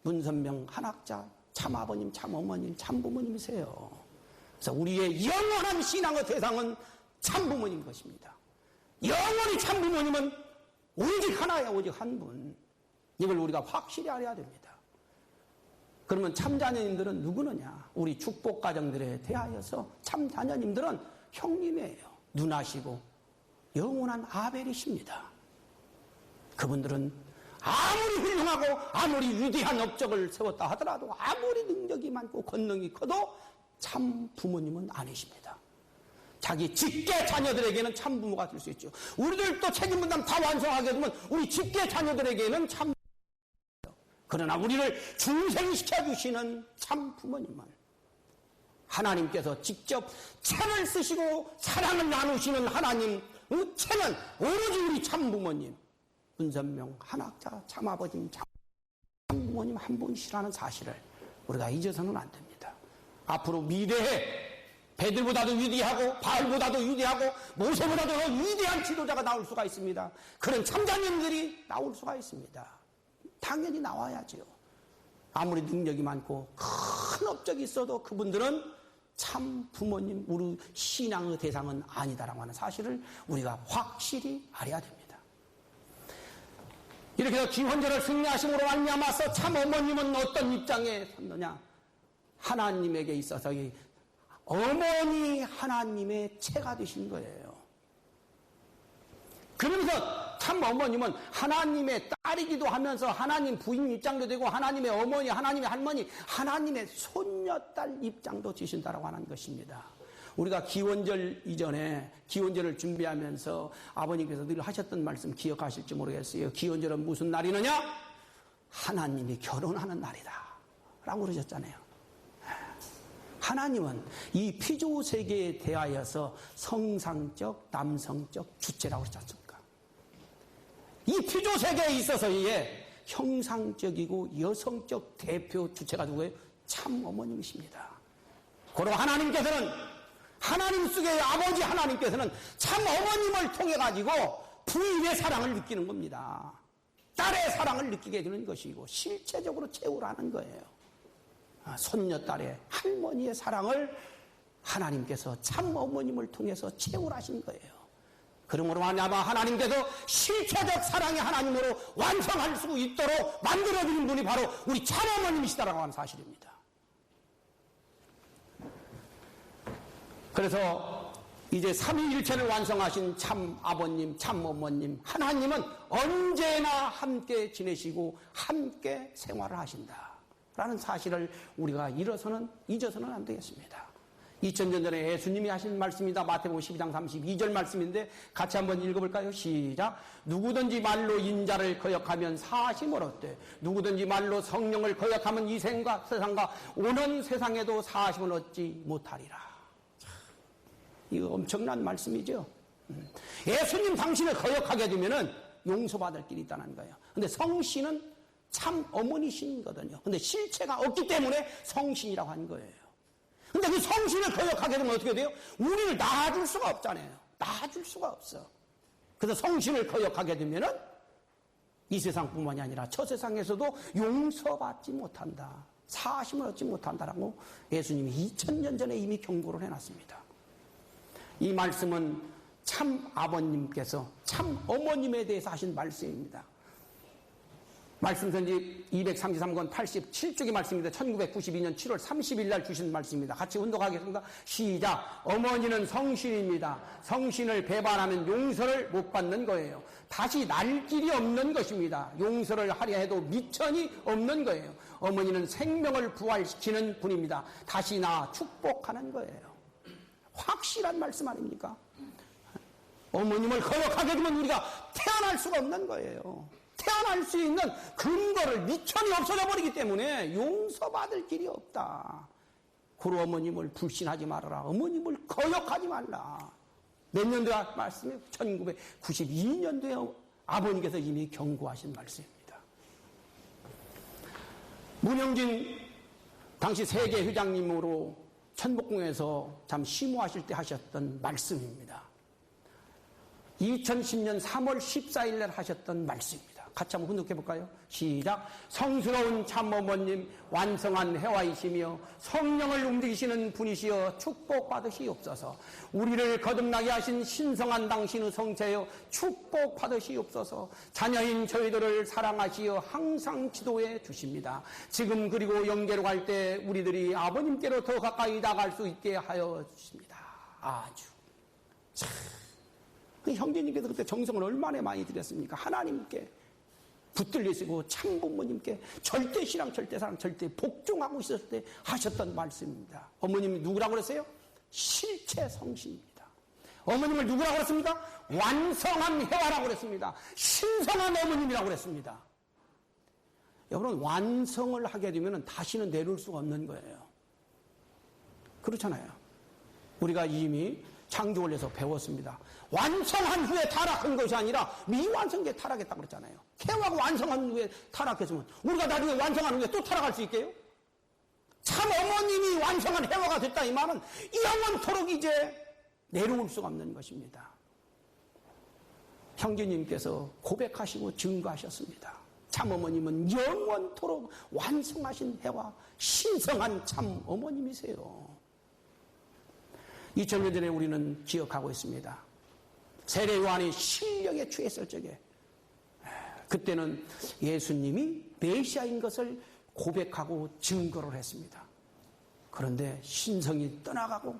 문선명 한학자 참 아버님, 참 어머님, 참 부모님이세요. 그래서 우리의 영원한 신앙의 대상은 참 부모님 것입니다. 영원히 참 부모님은 오직 하나야, 오직 한 분. 이걸 우리가 확실히 알아야 됩니다. 그러면 참 자녀님들은 누구느냐? 우리 축복 가정들에 대하여서 참 자녀님들은 형님이에요. 누나시고 영원한 아벨이십니다. 그분들은 아무리 훌륭하고 아무리 위대한 업적을 세웠다 하더라도 아무리 능력이 많고 권능이 커도 참 부모님은 아니십니다. 자기 직계 자녀들에게는 참 부모가 될 수 있죠. 우리들도 책임 분담 다 완성하게 되면 우리 직계 자녀들에게는 참 그러나 우리를 중생시켜 주시는 참 부모님은 하나님께서 직접 채를 쓰시고 사랑을 나누시는 하나님 그 채는 오로지 우리 참 부모님 문선명 한학자 참아버님 참 부모님 한 분이시라는 사실을 우리가 잊어서는 안 됩니다. 앞으로 미래에 베들보다도 위대하고 바알보다도 위대하고 모세보다도 더 위대한 지도자가 나올 수가 있습니다. 그런 참자님들이 나올 수가 있습니다. 당연히 나와야죠. 아무리 능력이 많고 큰 업적이 있어도 그분들은 참 부모님 우리 신앙의 대상은 아니다라고 하는 사실을 우리가 확실히 알아야 됩니다. 이렇게 해서 기원절을 승리하심으로 말미암아서 참 어머님은 어떤 입장에 섰느냐? 하나님에게 있어서 이 어머니 하나님의 채가 되신 거예요. 그러면서 참 어머님은 하나님의 딸이기도 하면서 하나님 부인 입장도 되고 하나님의 어머니, 하나님의 할머니, 하나님의 손녀딸 입장도 지신다라고 하는 것입니다. 우리가 기원절 이전에 기원절을 준비하면서 아버님께서 늘 하셨던 말씀 기억하실지 모르겠어요. 기원절은 무슨 날이느냐? 하나님이 결혼하는 날이다 라고 그러셨잖아요. 하나님은 이 피조 세계에 대하여서 성상적, 남성적 주체라고 그러지 않습니까? 이 피조 세계에 있어서의 형상적이고 여성적 대표 주체가 누구예요? 참 어머님이십니다. 그리고 하나님께서는 하나님 속의 아버지 하나님께서는 참 어머님을 통해 가지고 부인의 사랑을 느끼는 겁니다. 딸의 사랑을 느끼게 해주는 것이고 실체적으로 채우라는 거예요. 손녀딸의 할머니의 사랑을 하나님께서 참 어머님을 통해서 채우라신 거예요. 그러므로 말미암아 하나님께서 실체적 사랑의 하나님으로 완성할 수 있도록 만들어주는 분이 바로 우리 참 어머님이시다라고 하는 사실입니다. 그래서 이제 삼위일체를 완성하신 참 아버님, 참 어머님, 하나님은 언제나 함께 지내시고 함께 생활을 하신다 라는 사실을 우리가 잊어서는 안 되겠습니다. 2000년 전에 예수님이 하신 말씀입니다. 마태복음 12장 32절 말씀인데 같이 한번 읽어볼까요? 시작. 누구든지 말로 인자를 거역하면 사심을 얻되 누구든지 말로 성령을 거역하면 이 세상과 오는 세상에도 사심을 얻지 못하리라. 이거 엄청난 말씀이죠. 예수님 당신을 거역하게 되면은 용서받을 길이 있다는 거예요. 근데 성신은 참 어머니신거든요. 근데 실체가 없기 때문에 성신이라고 하는 거예요. 근데 그 성신을 거역하게 되면 어떻게 돼요? 우리를 낳아줄 수가 없잖아요. 낳아줄 수가 없어. 그래서 성신을 거역하게 되면은 이 세상뿐만이 아니라 저 세상에서도 용서받지 못한다. 사심을 얻지 못한다라고 예수님이 2000년 전에 이미 경고를 해놨습니다. 이 말씀은 참 아버님께서 참 어머님에 대해서 하신 말씀입니다. 말씀선지 233권 87쪽의 말씀입니다. 1992년 7월 30일 날 주신 말씀입니다. 같이 운동하겠습니다. 시작. 어머니는 성신입니다. 성신을 배반하면 용서를 못 받는 거예요. 다시 날 길이 없는 것입니다. 용서를 하려 해도 미천이 없는 거예요. 어머니는 생명을 부활시키는 분입니다. 다시 나 축복하는 거예요. 확실한 말씀 아닙니까? 어머님을 거역하게 되면 우리가 태어날 수가 없는 거예요. 태어날 수 있는 근거를 미천이 없어져 버리기 때문에 용서받을 길이 없다. 고로 어머님을 불신하지 말아라. 어머님을 거역하지 말라. 몇 년도에 말씀이에요? 1992년도에 아버님께서 이미 경고하신 말씀입니다. 문영진 당시 세계회장님으로 천복궁에서 참 심호하실 때 하셨던 말씀입니다. 2010년 3월 14일 날 하셨던 말씀입니다. 같이 한번 훈독해 볼까요? 시작. 성스러운 참어머님 완성한 해와이시며 성령을 움직이시는 분이시여 축복받으시옵소서. 우리를 거듭나게 하신 신성한 당신의 성체여 축복받으시옵소서. 자녀인 저희들을 사랑하시어 항상 지도해 주십니다. 지금 그리고 영계로 갈 때 우리들이 아버님께로 더 가까이 나갈 수 있게 하여 주십니다. 아주 참, 그 형제님께서 그때 정성을 얼마나 많이 드렸습니까? 하나님께 붙들려 있고 참부모님께 절대 신앙, 절대 사랑, 절대 복종하고 있었을 때 하셨던 말씀입니다. 어머님이 누구라고 그랬어요? 실체 성신입니다. 어머님을 누구라고 그랬습니까? 완성한 해와라고 그랬습니다. 신성한 어머님이라고 그랬습니다. 여러분, 완성을 하게 되면 다시는 내려올 수가 없는 거예요. 그렇잖아요. 우리가 이미 창조원에서 배웠습니다. 완성한 후에 타락한 것이 아니라 미완성기에 타락했다고 그랬잖아요. 해와가 완성한 후에 타락했으면 우리가 나중에 완성한 후에 또 타락할 수 있게요? 참 어머님이 완성한 해와가 됐다 이 말은 영원토록 이제 내려올 수가 없는 것입니다. 형제님께서 고백하시고 증거하셨습니다. 참 어머님은 영원토록 완성하신 해와 신성한 참 어머님이세요. 2000년 전에 우리는 기억하고 있습니다. 세례 요한이 신령에 취했을 적에 그때는 예수님이 메시아인 것을 고백하고 증거를 했습니다. 그런데 신성이 떠나가고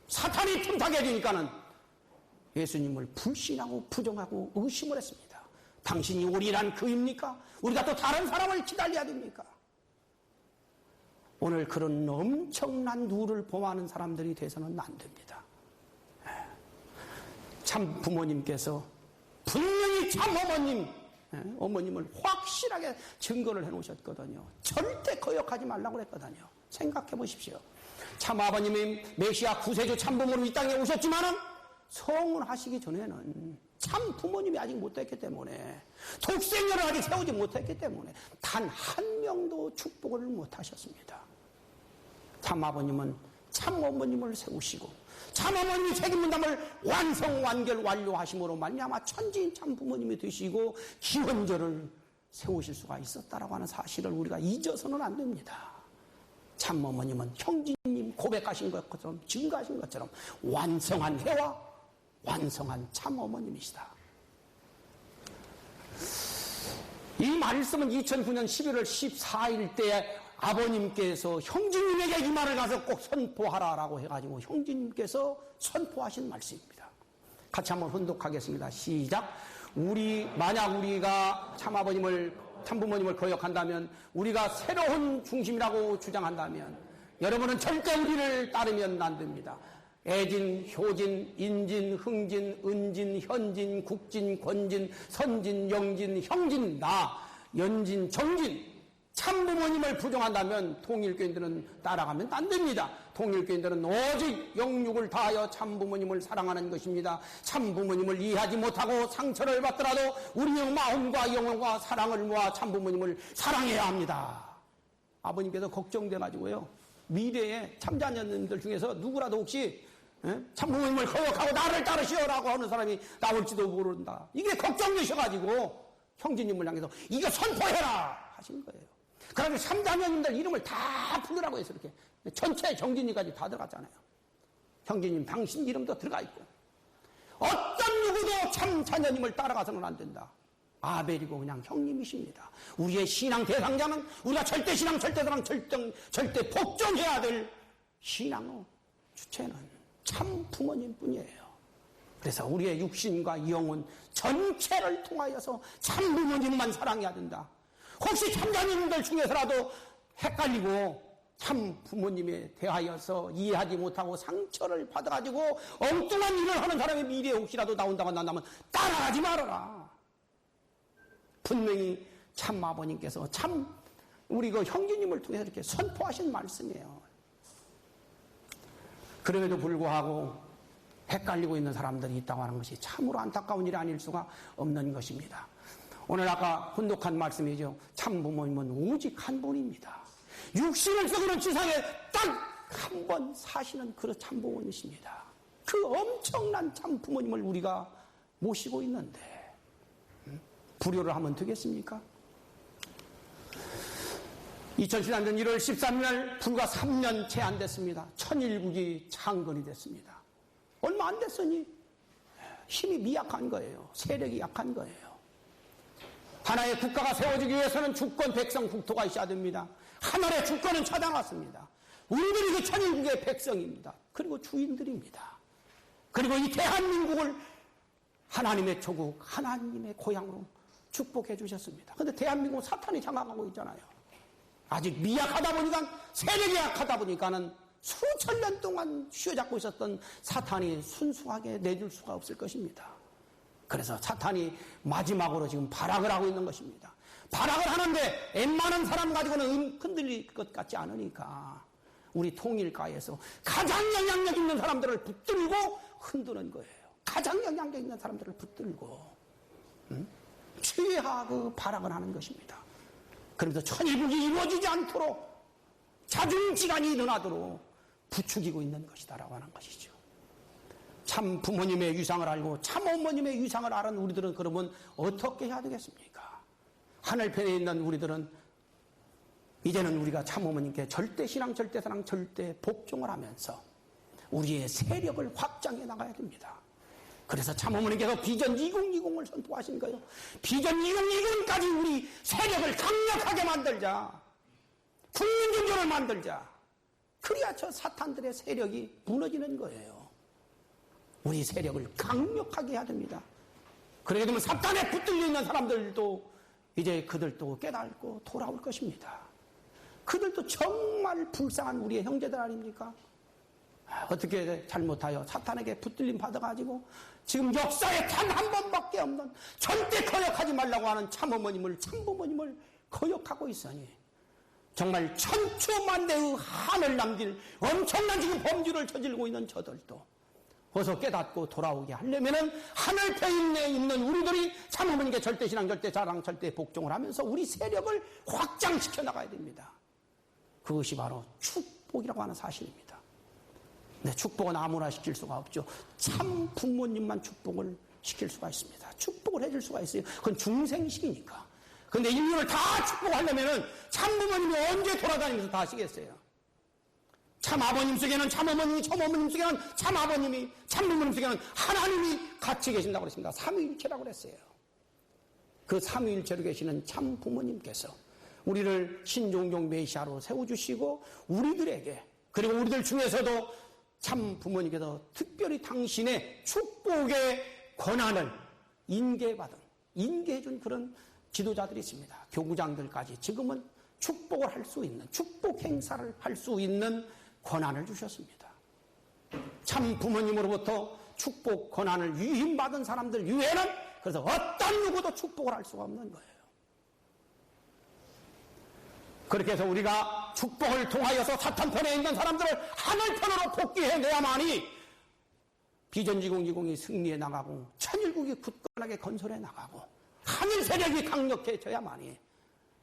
사탄이 틈타게 되니까는 예수님을 불신하고 부정하고 의심을 했습니다. 당신이 우리란 그입니까? 우리가 또 다른 사람을 기다려야 됩니까? 오늘 그런 엄청난 누를 범하는 사람들이 돼서는 안 됩니다. 참 부모님께서 분명히 참 어머님을 확실하게 증거를 해놓으셨거든요. 절대 거역하지 말라고 그랬거든요. 생각해 보십시오. 참 아버님이 메시아 구세주 참부모로 이 땅에 오셨지만은 성혼하시기 전에는 참 부모님이 아직 못했기 때문에 독생녀를 아직 세우지 못했기 때문에 단 한 명도 축복을 못하셨습니다. 참 아버님은 참 어머님을 세우시고 참 어머님이 책임 분담을 완성 완결 완료하심으로 말미암아 천지인 참 부모님이 되시고 기원절을 세우실 수가 있었다라고 하는 사실을 우리가 잊어서는 안 됩니다. 참 어머님은 형제님 고백하신 것처럼 증거하신 것처럼 완성한 해와 완성한 참 어머님이시다. 이 말씀은 2009년 11월 14일 때 아버님께서 형제님에게 이 말을 가서 꼭 선포하라라고 해가지고 형제님께서 선포하신 말씀입니다. 같이 한번 혼독하겠습니다. 시작. 만약 우리가 참부모님을 거역한다면, 우리가 새로운 중심이라고 주장한다면, 여러분은 절대 우리를 따르면 안 됩니다. 애진, 효진, 인진, 흥진, 은진, 현진, 국진, 권진, 선진, 영진, 형진, 연진, 정진. 참부모님을 부정한다면 통일교인들은 따라가면 안 됩니다. 통일교인들은 오직 영육을 다하여 참부모님을 사랑하는 것입니다. 참부모님을 이해하지 못하고 상처를 받더라도 우리의 마음과 영혼과 사랑을 모아 참부모님을 사랑해야 합니다. 아버님께서 걱정돼가지고요. 미래에 참자녀님들 중에서 누구라도 혹시 참부모님을 거역하고 나를 따르시오라고 하는 사람이 나올지도 모른다. 이게 걱정되셔가지고 형제님을 향해서 이거 선포해라 하신 거예요. 그래서 참자녀님들 이름을 다 부르라고 해서 이렇게 전체 정진이까지 다 들어갔잖아요. 형제님 당신 이름도 들어가 있고 어떤 누구도 참자녀님을 따라가서는 안 된다. 아벨이고 그냥 형님이십니다. 우리의 신앙 대상자는 우리가 절대 신앙, 절대 사랑, 절대 복종해야 될 신앙의 주체는 참 부모님 뿐이에요. 그래서 우리의 육신과 영혼 전체를 통하여서 참 부모님만 사랑해야 된다. 혹시 참자녀님들 중에서라도 헷갈리고 참 부모님에 대하여서 이해하지 못하고 상처를 받아가지고 엉뚱한 일을 하는 사람이 미래에 혹시라도 나온다고 난다면 따라가지 말아라. 분명히 참 아버님께서 참 우리 그 형제님을 통해서 이렇게 선포하신 말씀이에요. 그럼에도 불구하고 헷갈리고 있는 사람들이 있다고 하는 것이 참으로 안타까운 일이 아닐 수가 없는 것입니다. 오늘 아까 혼독한 말씀이죠. 참 부모님은 오직 한 분입니다. 육신을 썩은 지상에 딱 한 번 사시는 그 참 부모님이십니다. 그 엄청난 참 부모님을 우리가 모시고 있는데 불효를 하면 되겠습니까? 2013년 1월 13일 불과 3년 채 안 됐습니다. 천일국이 창건이 됐습니다. 얼마 안 됐으니 힘이 미약한 거예요. 세력이 약한 거예요. 하나의 국가가 세워지기 위해서는 주권, 백성, 국토가 있어야 됩니다. 하나의 주권은 쳐다봤습니다. 우리들이 그 천일국의 백성입니다. 그리고 주인들입니다. 그리고 이 대한민국을 하나님의 조국, 하나님의 고향으로 축복해 주셨습니다. 그런데 대한민국 사탄이 장악하고 있잖아요. 아직 미약하다 보니까, 세력이 약하다 보니까는 수천 년 동안 휘어잡고 있었던 사탄이 순수하게 내줄 수가 없을 것입니다. 그래서 사탄이 마지막으로 지금 발악을 하고 있는 것입니다. 발악을 하는데 웬만한 사람 가지고는 흔들릴 것 같지 않으니까 우리 통일가에서 가장 영향력 있는 사람들을 붙들고 흔드는 거예요. 가장 영향력 있는 사람들을 붙들고 추이하고 발악을 하는 것입니다. 그러면서 천일국이 이루어지지 않도록 자중지간이 일어나도록 부추기고 있는 것이다라고 하는 것이죠. 참 부모님의 위상을 알고 참 어머님의 위상을 아는 우리들은 그러면 어떻게 해야 되겠습니까? 하늘편에 있는 우리들은 이제는 우리가 참 어머님께 절대 신앙, 절대 사랑, 절대 복종을 하면서 우리의 세력을 확장해 나가야 됩니다. 그래서 참 어머님께서 비전 2020을 선포하신 거예요. 비전 2020까지 우리 세력을 강력하게 만들자. 국민경제를 만들자. 그래야 저 사탄들의 세력이 무너지는 거예요. 우리 세력을 강력하게 해야 됩니다. 그러게 되면 사탄에 붙들려 있는 사람들도 이제 그들도 깨닫고 돌아올 것입니다. 그들도 정말 불쌍한 우리의 형제들 아닙니까? 어떻게 잘못하여 사탄에게 붙들림 받아가지고 지금 역사에 단 한 번밖에 없는 절대 거역하지 말라고 하는 참어머님을, 참부모님을 거역하고 있으니 정말 천추만대의 한을 남길 엄청난 지금 범죄를 저지르고 있는 저들도 어서 깨닫고 돌아오게 하려면은 하늘편에 있는 우리들이 참어머니께 절대 신앙, 절대 자랑, 절대 복종을 하면서 우리 세력을 확장시켜 나가야 됩니다. 그것이 바로 축복이라고 하는 사실입니다. 근데 축복은 아무나 시킬 수가 없죠. 참 부모님만 축복을 시킬 수가 있습니다. 축복을 해줄 수가 있어요. 그건 중생식이니까. 근데 인류를 다 축복하려면은 참 부모님이 언제 돌아다니면서 다 하시겠어요? 참 아버님 속에는 참 어머님이, 참 어머님 속에는 참 아버님이, 참 부모님 속에는 하나님이 같이 계신다고 그랬습니다. 삼위일체라고 그랬어요. 그 삼위일체로 계시는 참 부모님께서 우리를 신종종 메시아로 세워주시고 우리들에게, 그리고 우리들 중에서도 참 부모님께서 특별히 당신의 축복의 권한을 인계해준 그런 지도자들이 있습니다. 교구장들까지 지금은 축복을 할 수 있는, 축복 행사를 할 수 있는 권한을 주셨습니다. 참 부모님으로부터 축복 권한을 위임받은 사람들 이외에는 그래서 어떤 누구도 축복을 할 수가 없는 거예요. 그렇게 해서 우리가 축복을 통하여서 사탄편에 있는 사람들을 하늘편으로 복귀해내야만이 비전 2020이 승리해 나가고 천일국이 굳건하게 건설해 나가고 하늘 세력이 강력해져야만이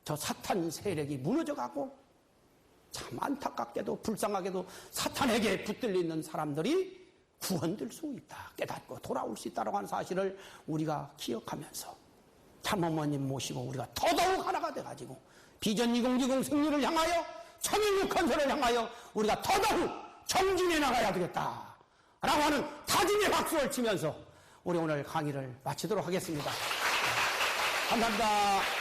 저 사탄 세력이 무너져가고 참 안타깝게도 불쌍하게도 사탄에게 붙들려 있는 사람들이 구원될 수 있다, 깨닫고 돌아올 수 있다고 하는 사실을 우리가 기억하면서 참어머님 모시고 우리가 더더욱 하나가 돼가지고 비전 2020 승리를 향하여 천일국 건설을 향하여 우리가 더더욱 정진해 나가야 되겠다 라고 하는 다짐의 박수를 치면서 우리 오늘 강의를 마치도록 하겠습니다. 감사합니다.